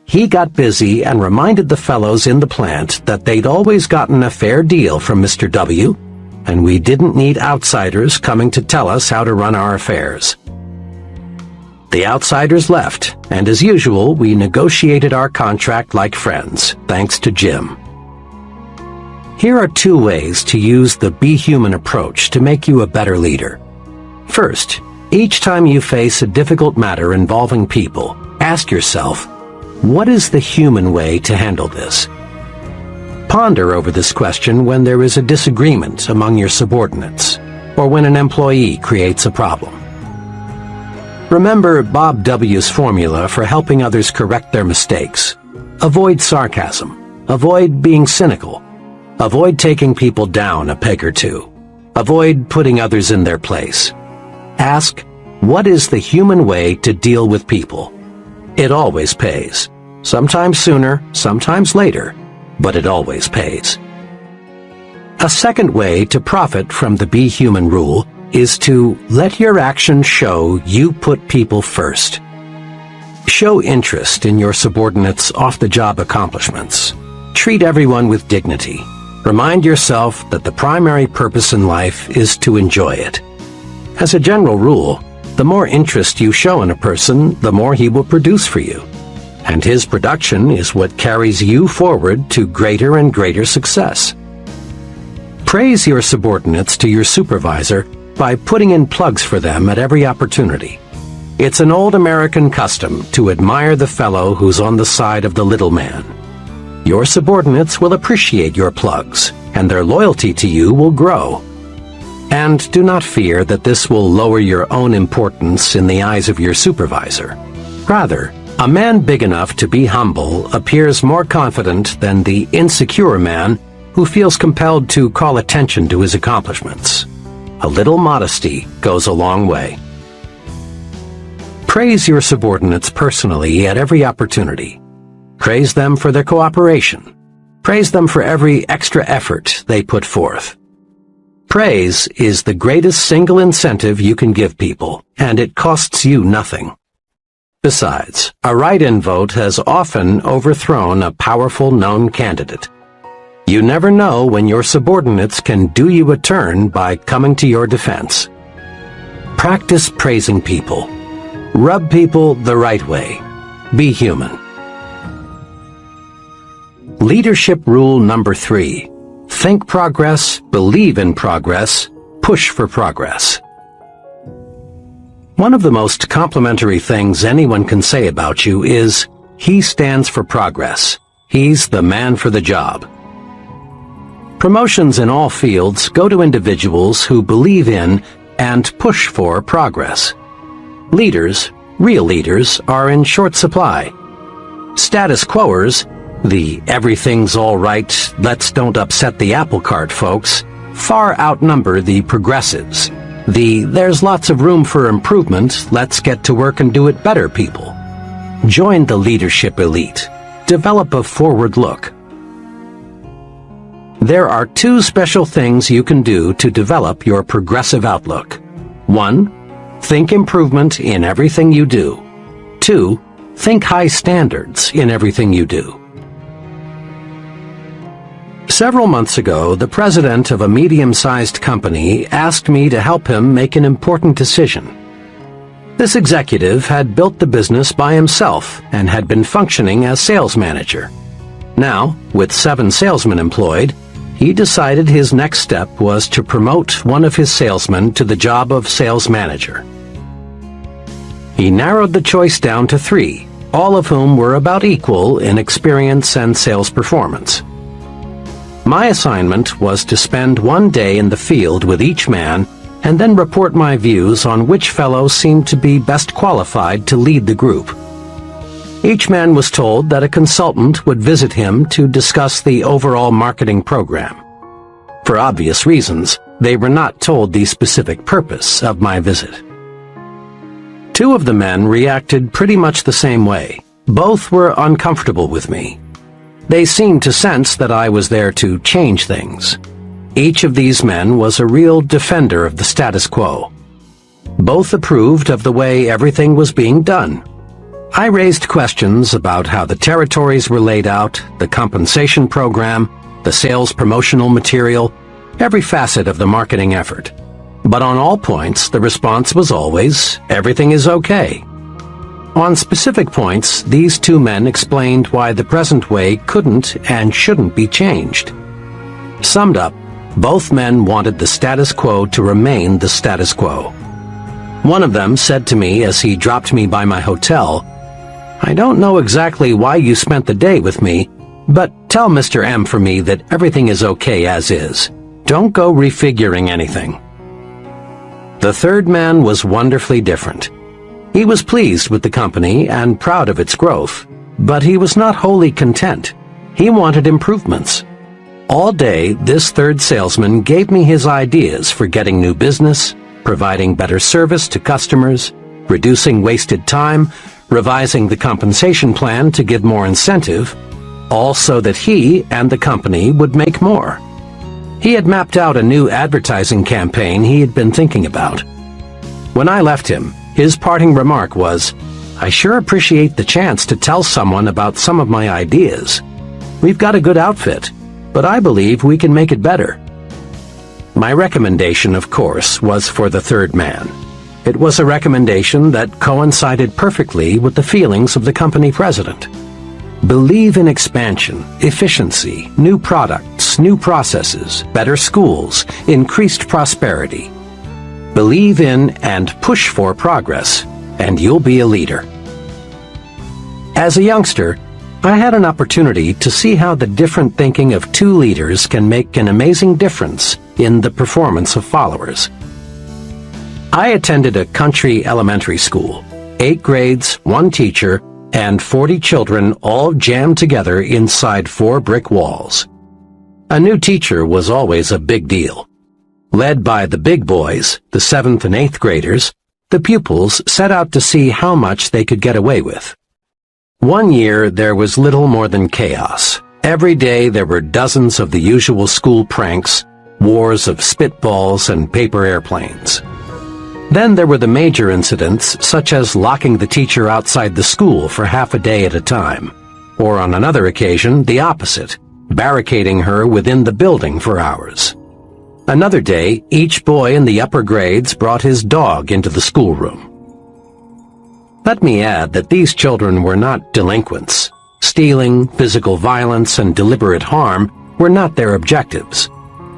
He got busy and reminded the fellows in the plant that they'd always gotten a fair deal from Mr. W, and we didn't need outsiders coming to tell us how to run our affairs. The outsiders left, and as usual, we negotiated our contract like friends, thanks to Jim. Here are 2 ways to use the Be Human approach to make you a better leader. First, each time you face a difficult matter involving people, ask yourself, what is the human way to handle this? Ponder over this question when there is a disagreement among your subordinates, or when an employee creates a problem. Remember Bob W.'s formula for helping others correct their mistakes. Avoid sarcasm. Avoid being cynical. Avoid taking people down a peg or two. Avoid putting others in their place. Ask, what is the human way to deal with people? It always pays. Sometimes sooner, sometimes later, but it always pays. A second way to profit from the Be Human rule is to let your actions show you put people first. Show interest in your subordinates' off-the-job accomplishments. Treat everyone with dignity. Remind yourself that the primary purpose in life is to enjoy it. As a general rule, the more interest you show in a person, the more he will produce for you. And his production is what carries you forward to greater and greater success. Praise your subordinates to your supervisor by putting in plugs for them at every opportunity. It's an old American custom to admire the fellow who's on the side of the little man. Your subordinates will appreciate your plugs, and their loyalty to you will grow. And do not fear that this will lower your own importance in the eyes of your supervisor. Rather, a man big enough to be humble appears more confident than the insecure man who feels compelled to call attention to his accomplishments. A little modesty goes a long way. Praise your subordinates personally at every opportunity. Praise them for their cooperation. Praise them for every extra effort they put forth. Praise is the greatest single incentive you can give people, and it costs you nothing. Besides, a write-in vote has often overthrown a powerful known candidate. You never know when your subordinates can do you a turn by coming to your defense. Practice praising people. Rub people the right way. Be human. Leadership rule number 3. Think progress, believe in progress, push for progress. One of the most complimentary things anyone can say about you is, he stands for progress. He's the man for the job. Promotions in all fields go to individuals who believe in and push for progress. Leaders, real leaders, are in short supply. Status quoers, the everything's all right, let's don't upset the apple cart folks, far outnumber the progressives. The there's lots of room for improvement, let's get to work and do it better people. Join the leadership elite. Develop a forward look. There are 2 special things you can do to develop your progressive outlook. 1. Think improvement in everything you do. 2. Think high standards in everything you do. Several months ago, the president of a medium-sized company asked me to help him make an important decision. This executive had built the business by himself and had been functioning as sales manager. Now, with 7 salesmen employed, he decided his next step was to promote one of his salesmen to the job of sales manager. He narrowed the choice down to 3, all of whom were about equal in experience and sales performance. My assignment was to spend one day in the field with each man and then report my views on which fellow seemed to be best qualified to lead the group. Each man was told that a consultant would visit him to discuss the overall marketing program. For obvious reasons, they were not told the specific purpose of my visit. 2 of the men reacted pretty much the same way, Both were uncomfortable with me. They seemed to sense that I was there to change things. Each of these men was a real defender of the status quo. Both approved of the way everything was being done. I raised questions about how the territories were laid out, the compensation program, the sales promotional material, every facet of the marketing effort. But on all points, the response was always, "Everything is okay." On specific points, these two men explained why the present way couldn't and shouldn't be changed. Summed up, both men wanted the status quo to remain the status quo. One of them said to me as he dropped me by my hotel, "I don't know exactly why you spent the day with me, but tell Mr. M for me that everything is okay as is. Don't go refiguring anything." The third man was wonderfully different. He was pleased with the company and proud of its growth, but he was not wholly content. He wanted improvements. All day, this third salesman gave me his ideas for getting new business, providing better service to customers, reducing wasted time, revising the compensation plan to give more incentive, all so that he and the company would make more. He had mapped out a new advertising campaign he had been thinking about. When I left him, his parting remark was, "I sure appreciate the chance to tell someone about some of my ideas. We've got a good outfit, but I believe we can make it better." My recommendation, of course, was for the third man. It was a recommendation that coincided perfectly with the feelings of the company president. Believe in expansion, efficiency, new products, new processes, better schools, increased prosperity. Believe in and push for progress, and you'll be a leader. As a youngster, I had an opportunity to see how the different thinking of two leaders can make an amazing difference in the performance of followers. I attended a country elementary school, 8 grades, 1 teacher, and 40 children all jammed together inside 4 brick walls. A new teacher was always a big deal. Led by the big boys, the 7th and 8th graders, the pupils set out to see how much they could get away with. One year, there was little more than chaos. Every day there were dozens of the usual school pranks, wars of spitballs and paper airplanes. Then there were the major incidents, such as locking the teacher outside the school for half a day at a time, or on another occasion, the opposite, barricading her within the building for hours. Another day, each boy in the upper grades brought his dog into the schoolroom. Let me add that these children were not delinquents. Stealing, physical violence, and deliberate harm were not their objectives.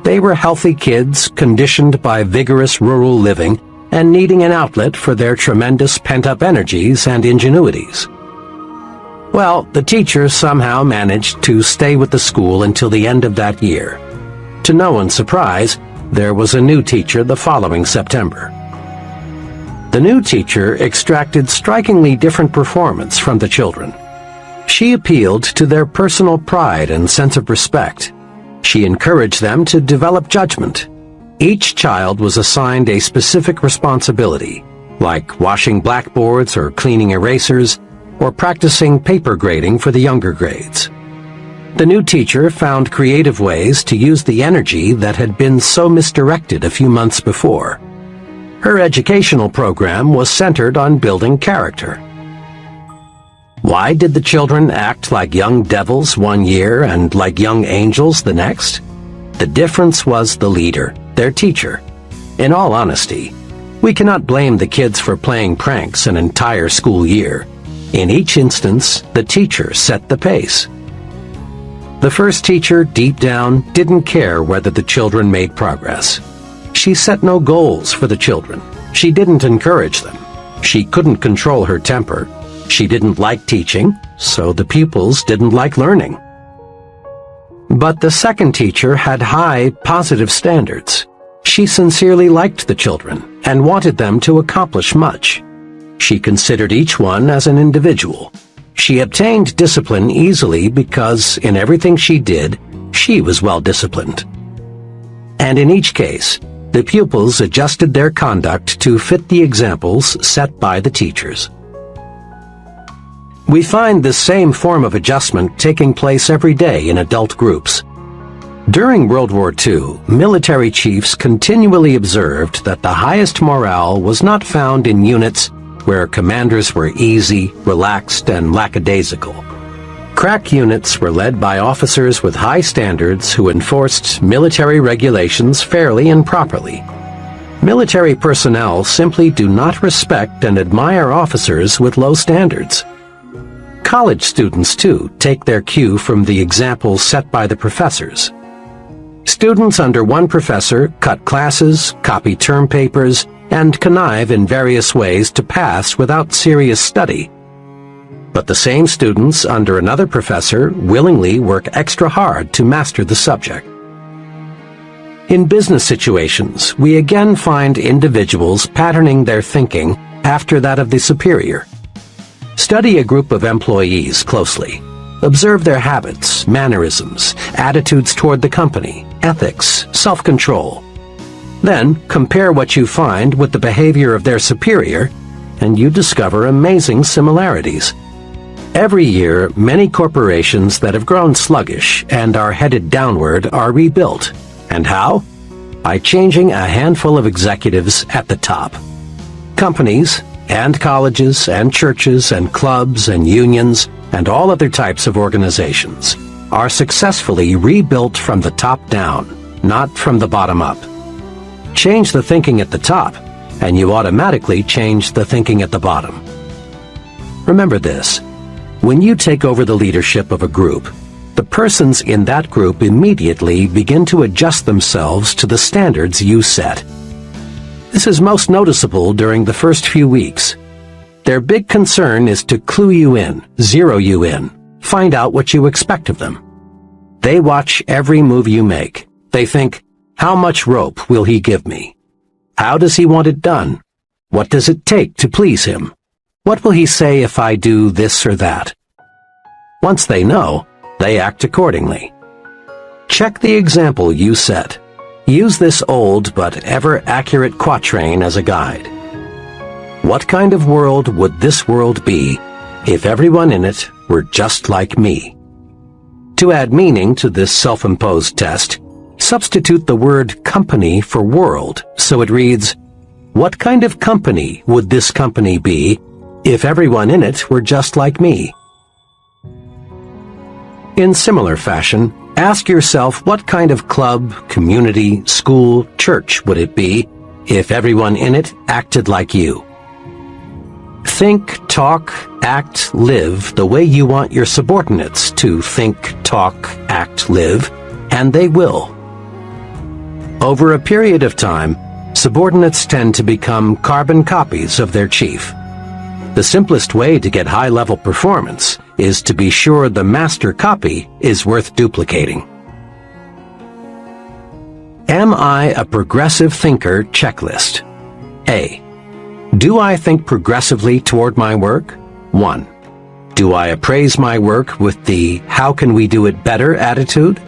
They were healthy kids conditioned by vigorous rural living and needing an outlet for their tremendous pent-up energies and ingenuities. Well, the teacher somehow managed to stay with the school until the end of that year. To no one's surprise, there was a new teacher the following September. The new teacher extracted strikingly different performance from the children. She appealed to their personal pride and sense of respect. She encouraged them to develop judgment. Each child was assigned a specific responsibility, like washing blackboards or cleaning erasers, or practicing paper grading for the younger grades. The new teacher found creative ways to use the energy that had been so misdirected a few months before. Her educational program was centered on building character. Why did the children act like young devils one year and like young angels the next? The difference was the leader, their teacher. In all honesty, we cannot blame the kids for playing pranks an entire school year. In each instance, the teacher set the pace. The first teacher, deep down, didn't care whether the children made progress. She set no goals for the children. She didn't encourage them. She couldn't control her temper. She didn't like teaching, so the pupils didn't like learning. But the second teacher had high, positive standards. She sincerely liked the children and wanted them to accomplish much. She considered each one as an individual. She obtained discipline easily because in everything she did, she was well disciplined. And in each case, the pupils adjusted their conduct to fit the examples set by the teachers. We find this same form of adjustment taking place every day in adult groups. During World War II, military chiefs continually observed that the highest morale was not found in units where commanders were easy, relaxed, and lackadaisical. Crack units were led by officers with high standards who enforced military regulations fairly and properly. Military personnel simply do not respect and admire officers with low standards. College students, too, take their cue from the examples set by the professors. Students under one professor cut classes, copy term papers, and connive in various ways to pass without serious study. But the same students under another professor willingly work extra hard to master the subject. In business situations, we again find individuals patterning their thinking after that of the superior. Study a group of employees closely. Observe their habits, mannerisms, attitudes toward the company, ethics, self-control. Then compare what you find with the behavior of their superior, and you discover amazing similarities. Every year, many corporations that have grown sluggish and are headed downward are rebuilt. And how? By changing a handful of executives at the top. Companies, and colleges, and churches, and clubs, and unions, and all other types of organizations are successfully rebuilt from the top down, not from the bottom up. Change the thinking at the top, and you automatically change the thinking at the bottom. Remember this: when you take over the leadership of a group, the persons in that group immediately begin to adjust themselves to the standards you set. This is most noticeable during the first few weeks. Their big concern is to clue you in, zero you in, find out what you expect of them. They watch every move you make. They think, how much rope will he give me? How does he want it done? What does it take to please him? What will he say if I do this or that? Once they know, they act accordingly. Check the example you set. Use this old but ever-accurate quatrain as a guide. What kind of world would this world be if everyone in it were just like me? To add meaning to this self-imposed test, substitute the word company for world, so it reads, what kind of company would this company be if everyone in it were just like me? In similar fashion, ask yourself what kind of club, community, school, church would it be if everyone in it acted like you? Think, talk, act, live the way you want your subordinates to think, talk, act, live, and they will. Over a period of time, subordinates tend to become carbon copies of their chief. The simplest way to get high-level performance is to be sure the master copy is worth duplicating. Am I a progressive thinker checklist? A. Do I think progressively toward my work? 1. Do I appraise my work with the how can we do it better attitude?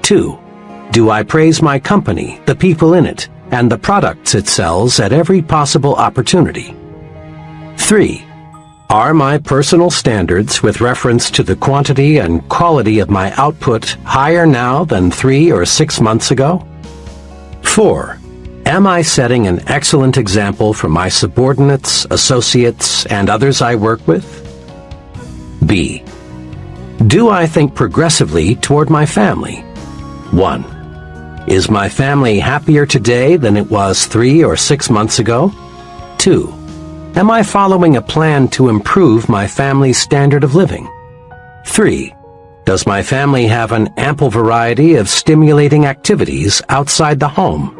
2. Do I praise my company, the people in it, and the products it sells at every possible opportunity? 3. Are my personal standards with reference to the quantity and quality of my output higher now than 3 or 6 months ago? 4. Am I setting an excellent example for my subordinates, associates, and others I work with? B. Do I think progressively toward my family? 1. Is my family happier today than it was 3 or 6 months ago? 2. Am I following a plan to improve my family's standard of living? 3. Does my family have an ample variety of stimulating activities outside the home?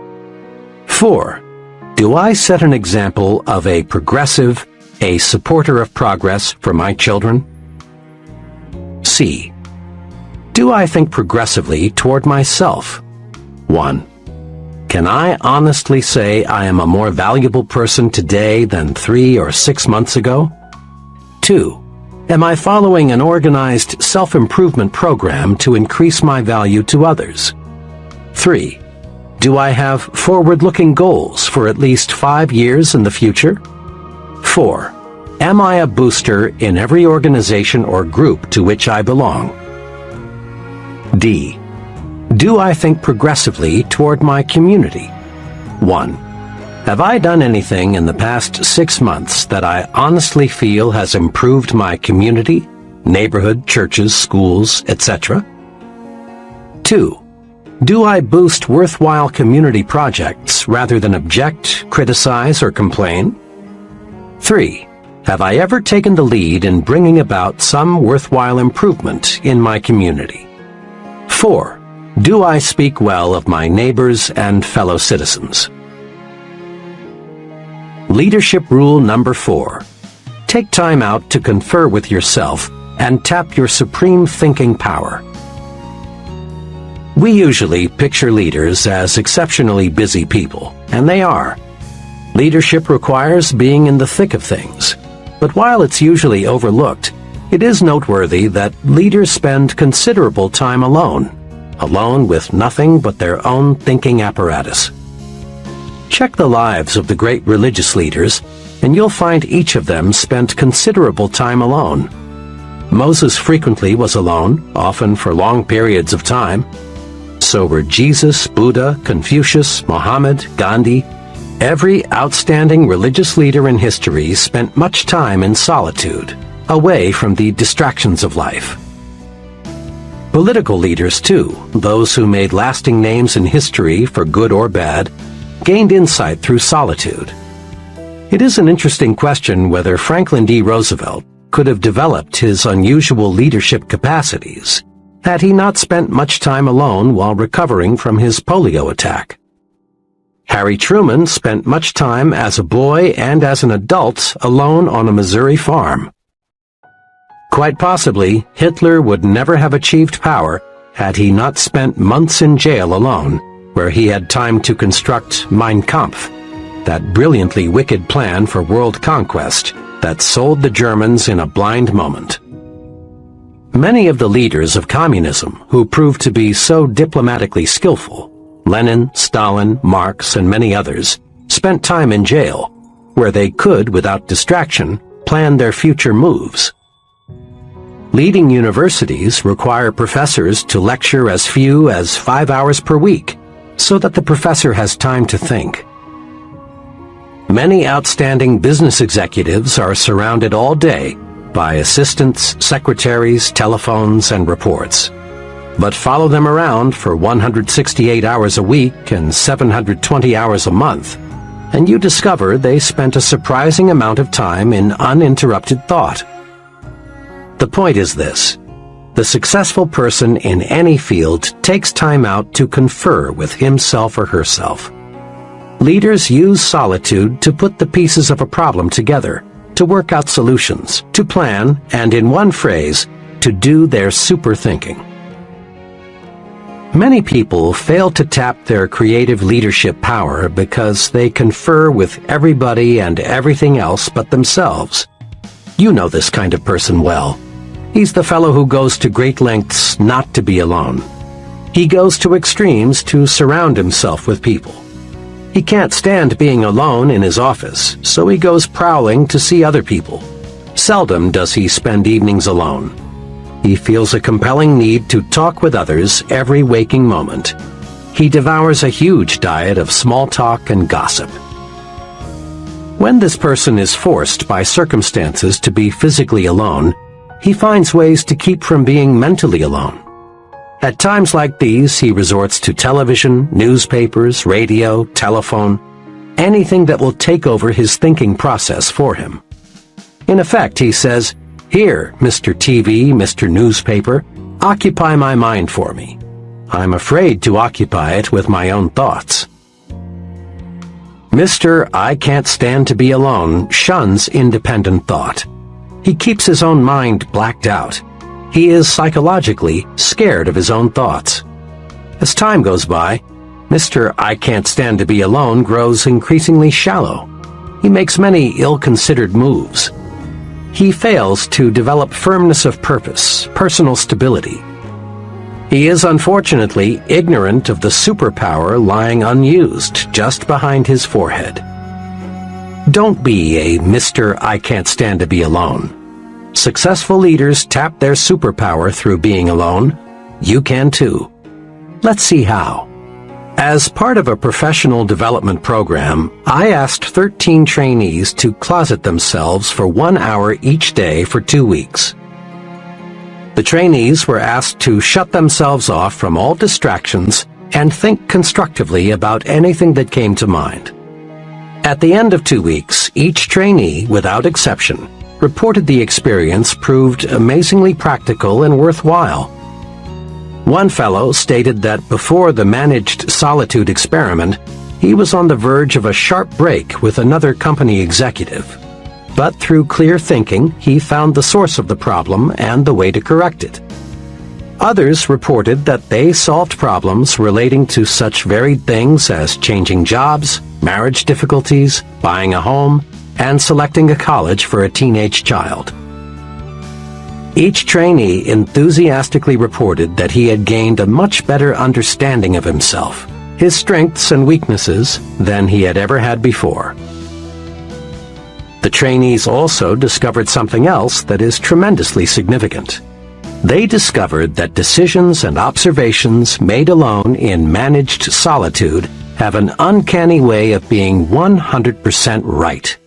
4. Do I set an example of a progressive, a supporter of progress for my children? C. Do I think progressively toward myself? 1. Can I honestly say I am a more valuable person today than 3 or 6 months ago? 2. Am I following an organized self-improvement program to increase my value to others? 3. Do I have forward-looking goals for at least 5 years in the future? 4. Am I a booster in every organization or group to which I belong? D. Do I think progressively toward my community? 1. Have I done anything in the past 6 months that I honestly feel has improved my community, neighborhood, churches, schools, etc.? 2. Do I boost worthwhile community projects rather than object, criticize, or complain? 3. Have I ever taken the lead in bringing about some worthwhile improvement in my community? 4. Do I speak well of my neighbors and fellow citizens? Leadership rule number 4. Take time out to confer with yourself and tap your supreme thinking power. We usually picture leaders as exceptionally busy people, and they are. Leadership requires being in the thick of things. But while it's usually overlooked, it is noteworthy that leaders spend considerable time alone with nothing but their own thinking apparatus. Check the lives of the great religious leaders, and you'll find each of them spent considerable time alone. Moses frequently was alone, often for long periods of time. So were Jesus, Buddha, Confucius, Muhammad, Gandhi. Every outstanding religious leader in history spent much time in solitude, away from the distractions of life. Political leaders, too, those who made lasting names in history for good or bad, gained insight through solitude. It is an interesting question whether Franklin D. Roosevelt could have developed his unusual leadership capacities had he not spent much time alone while recovering from his polio attack. Harry Truman spent much time as a boy and as an adult alone on a Missouri farm. Quite possibly, Hitler would never have achieved power had he not spent months in jail alone, where he had time to construct Mein Kampf, that brilliantly wicked plan for world conquest that sold the Germans in a blind moment. Many of the leaders of communism who proved to be so diplomatically skillful, Lenin, Stalin, Marx, and many others, spent time in jail, where they could, without distraction, plan their future moves. Leading universities require professors to lecture as few as 5 hours per week, so that the professor has time to think. Many outstanding business executives are surrounded all day by assistants, secretaries, telephones, and reports. But follow them around for 168 hours a week and 720 hours a month, and you discover they spent a surprising amount of time in uninterrupted thought. The point is this: the successful person in any field takes time out to confer with himself or herself. Leaders use solitude to put the pieces of a problem together, to work out solutions, to plan, and in one phrase, to do their super thinking. Many people fail to tap their creative leadership power because they confer with everybody and everything else but themselves. You know this kind of person well. He's the fellow who goes to great lengths not to be alone. He goes to extremes to surround himself with people. He can't stand being alone in his office, so he goes prowling to see other people. Seldom does he spend evenings alone. He feels a compelling need to talk with others every waking moment. He devours a huge diet of small talk and gossip. When this person is forced by circumstances to be physically alone, he finds ways to keep from being mentally alone. At times like these, he resorts to television, newspapers, radio, telephone, anything that will take over his thinking process for him. In effect, he says, "Here, Mr. TV, Mr. Newspaper, occupy my mind for me. I'm afraid to occupy it with my own thoughts." Mr. I can't stand to be alone shuns independent thought. He keeps his own mind blacked out. He is psychologically scared of his own thoughts. As time goes by, Mr. I can't stand to be alone grows increasingly shallow. He makes many ill-considered moves. He fails to develop firmness of purpose, personal stability. He is unfortunately ignorant of the superpower lying unused just behind his forehead. Don't be a Mr. I can't stand to be alone. Successful leaders tap their superpower through being alone. You can too. Let's see how. As part of a professional development program, I asked 13 trainees to closet themselves for 1 hour each day for 2 weeks. The trainees were asked to shut themselves off from all distractions and think constructively about anything that came to mind. At the end of 2 weeks, each trainee, without exception, reported the experience proved amazingly practical and worthwhile. One fellow stated that before the managed solitude experiment, he was on the verge of a sharp break with another company executive. But through clear thinking, he found the source of the problem and the way to correct it. Others reported that they solved problems relating to such varied things as changing jobs, marriage difficulties, buying a home, and selecting a college for a teenage child. Each trainee enthusiastically reported that he had gained a much better understanding of himself, his strengths and weaknesses, than he had ever had before. The trainees also discovered something else that is tremendously significant. They discovered that decisions and observations made alone in managed solitude have an uncanny way of being 100% right.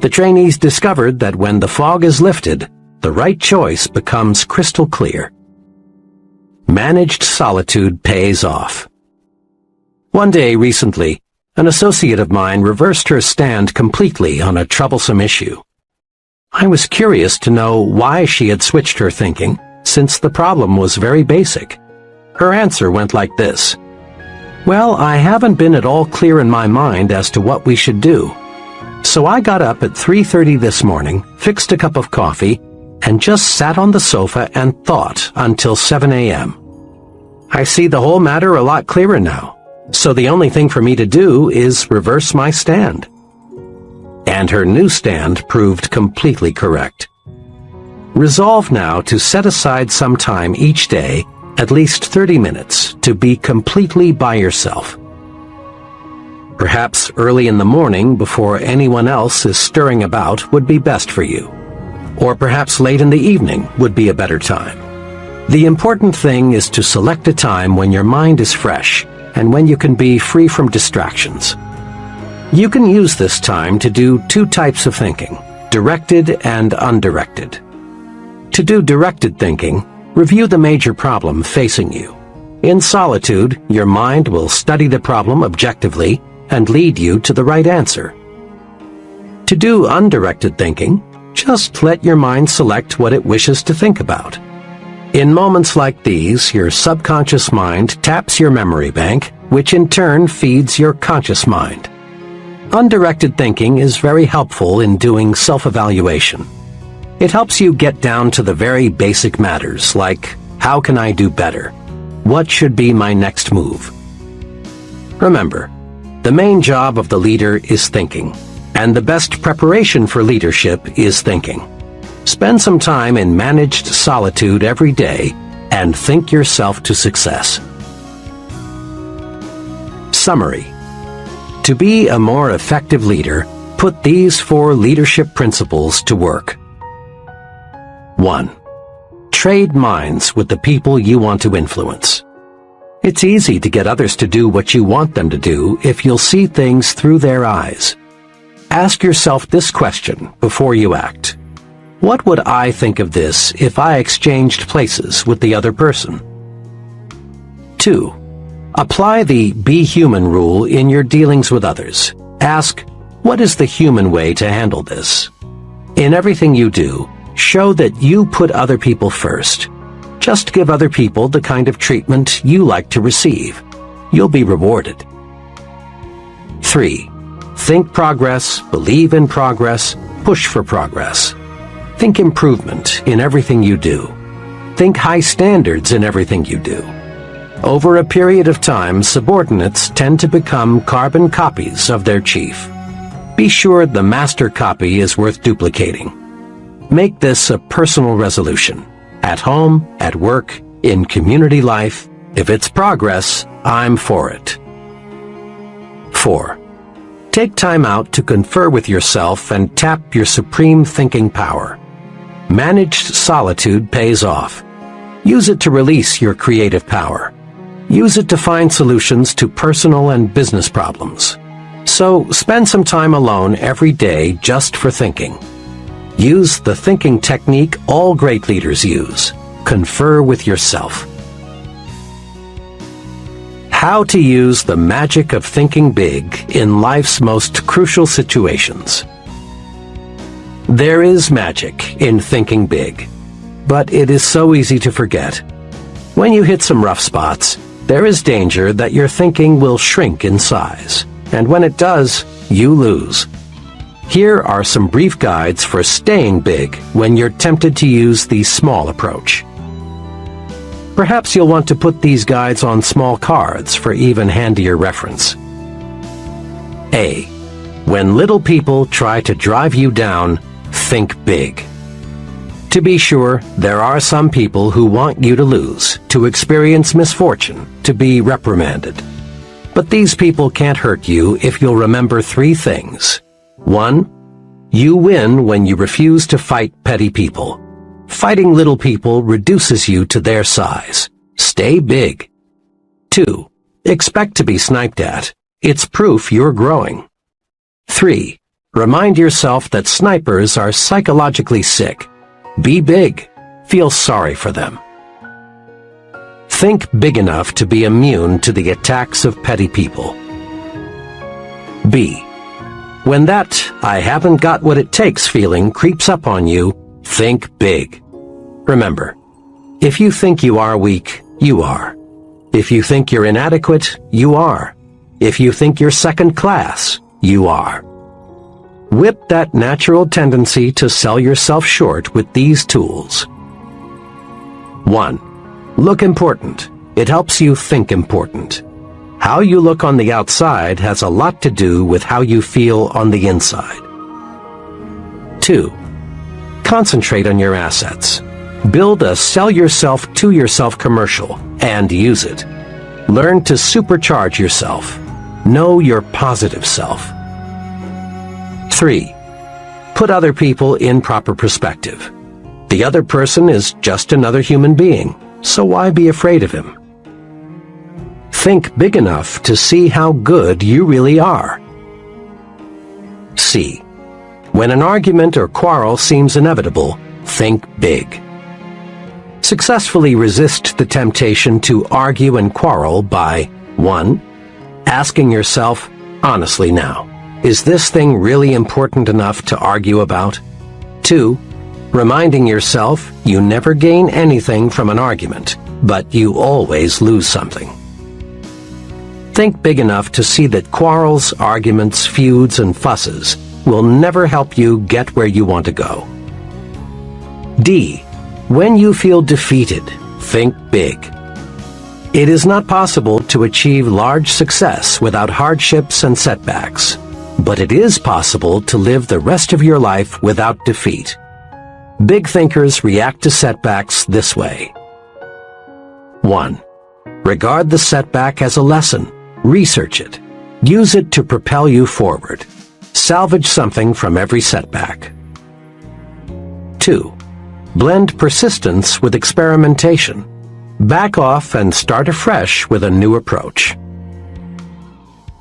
The trainees discovered that when the fog is lifted, the right choice becomes crystal clear. Managed solitude pays off. One day recently, an associate of mine reversed her stand completely on a troublesome issue. I was curious to know why she had switched her thinking, since the problem was very basic. Her answer went like this: "Well, I haven't been at all clear in my mind as to what we should do. So I got up at 3:30 this morning, fixed a cup of coffee, and just sat on the sofa and thought until 7 a.m. I see the whole matter a lot clearer now, so the only thing for me to do is reverse my stand." And her new stand proved completely correct. Resolve now to set aside some time each day, at least 30 minutes, to be completely by yourself. Perhaps early in the morning before anyone else is stirring about would be best for you. Or perhaps late in the evening would be a better time. The important thing is to select a time when your mind is fresh and when you can be free from distractions. You can use this time to do 2 types of thinking, directed and undirected. To do directed thinking, review the major problem facing you. In solitude, your mind will study the problem objectively and lead you to the right answer. To do undirected thinking, just let your mind select what it wishes to think about. In moments like these, your subconscious mind taps your memory bank, which in turn feeds your conscious mind. Undirected thinking is very helpful in doing self-evaluation. It helps you get down to the very basic matters like, how can I do better? What should be my next move? Remember, the main job of the leader is thinking, and the best preparation for leadership is thinking. Spend some time in managed solitude every day and think yourself to success. Summary. To be a more effective leader, put these 4 leadership principles to work. 1. Trade minds with the people you want to influence. It's easy to get others to do what you want them to do if you'll see things through their eyes. Ask yourself this question before you act. What would I think of this if I exchanged places with the other person? 2. Apply the Be Human rule in your dealings with others. Ask, what is the human way to handle this? In everything you do, show that you put other people first. Just give other people the kind of treatment you like to receive. You'll be rewarded. 3. Think progress, believe in progress, push for progress. Think improvement in everything you do. Think high standards in everything you do. Over a period of time, subordinates tend to become carbon copies of their chief. Be sure the master copy is worth duplicating. Make this a personal resolution. At home, at work, in community life, if it's progress, I'm for it. 4. Take time out to confer with yourself and tap your supreme thinking power. Managed solitude pays off. Use it to release your creative power. Use it to find solutions to personal and business problems. So spend some time alone every day just for thinking. Use the thinking technique all great leaders use. Confer with yourself. How to use the magic of thinking big in life's most crucial situations. There is magic in thinking big, but it is so easy to forget. When you hit some rough spots, there is danger that your thinking will shrink in size, and when it does, you lose. Here are some brief guides for staying big when you're tempted to use the small approach. Perhaps you'll want to put these guides on small cards for even handier reference. A. When little people try to drive you down, think big. To be sure, there are some people who want you to lose, to experience misfortune, to be reprimanded. But these people can't hurt you if you'll remember 3 things. 1. You win when you refuse to fight petty people. Fighting little people reduces you to their size. Stay big. 2. Expect to be sniped at. It's proof you're growing. 3. Remind yourself that snipers are psychologically sick. Be big. Feel sorry for them. Think big enough to be immune to the attacks of petty people. B. When that "I haven't got what it takes" feeling creeps up on you, think big. Remember, if you think you are weak, you are. If you think you're inadequate, you are. If you think you're second class, you are. Whip that natural tendency to sell yourself short with these tools. 1. Look important. It helps you think important. How you look on the outside has a lot to do with how you feel on the inside. 2. Concentrate on your assets. Build a sell yourself to yourself commercial and use it. Learn to supercharge yourself. Know your positive self. 3. Put other people in proper perspective. The other person is just another human being, so why be afraid of him? Think big enough to see how good you really are. C. When an argument or quarrel seems inevitable, think big. Successfully resist the temptation to argue and quarrel by 1. Asking yourself, honestly now, is this thing really important enough to argue about? 2. Reminding yourself you never gain anything from an argument, but you always lose something. Think big enough to see that quarrels, arguments, feuds, and fusses will never help you get where you want to go. D. When you feel defeated, think big. It is not possible to achieve large success without hardships and setbacks, but it is possible to live the rest of your life without defeat. Big thinkers react to setbacks this way. 1. Regard the setback as a lesson. Research it. Use it to propel you forward. Salvage something from every setback. 2. Blend persistence with experimentation. Back off and start afresh with a new approach.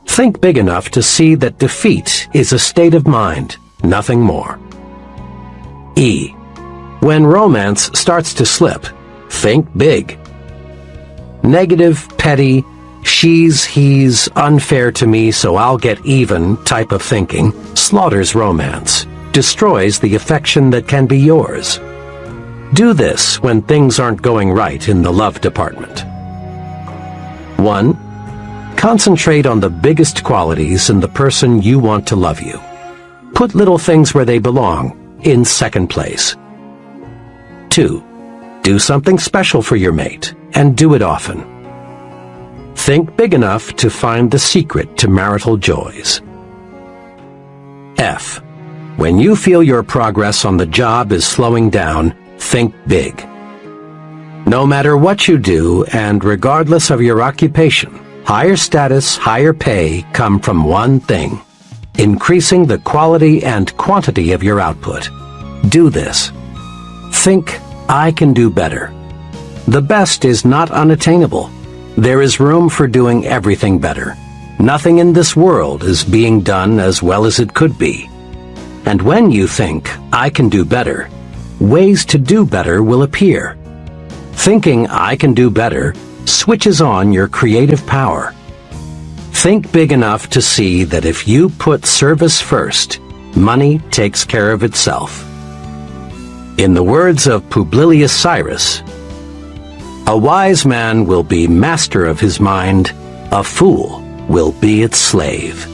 Think big enough to see that defeat is a state of mind, nothing more. E. When romance starts to slip, think big. Negative, petty, she's, he's, unfair to me so I'll get even type of thinking slaughters romance, destroys the affection that can be yours. Do this when things aren't going right in the love department. 1. Concentrate on the biggest qualities in the person you want to love you. Put little things where they belong, in second place. 2. Do something special for your mate, and do it often. Think big enough to find the secret to marital joys. F. When you feel your progress on the job is slowing down, think big. No matter what you do, and regardless of your occupation, higher status, higher pay come from one thing: increasing the quality and quantity of your output. Do this. Think, I can do better. The best is not unattainable. There is room for doing everything better. Nothing in this world is being done as well as it could be. And when you think, I can do better, ways to do better will appear. Thinking I can do better switches on your creative power. Think big enough to see that if you put service first, money takes care of itself. In the words of Publilius Cyrus, a wise man will be master of his mind, a fool will be its slave.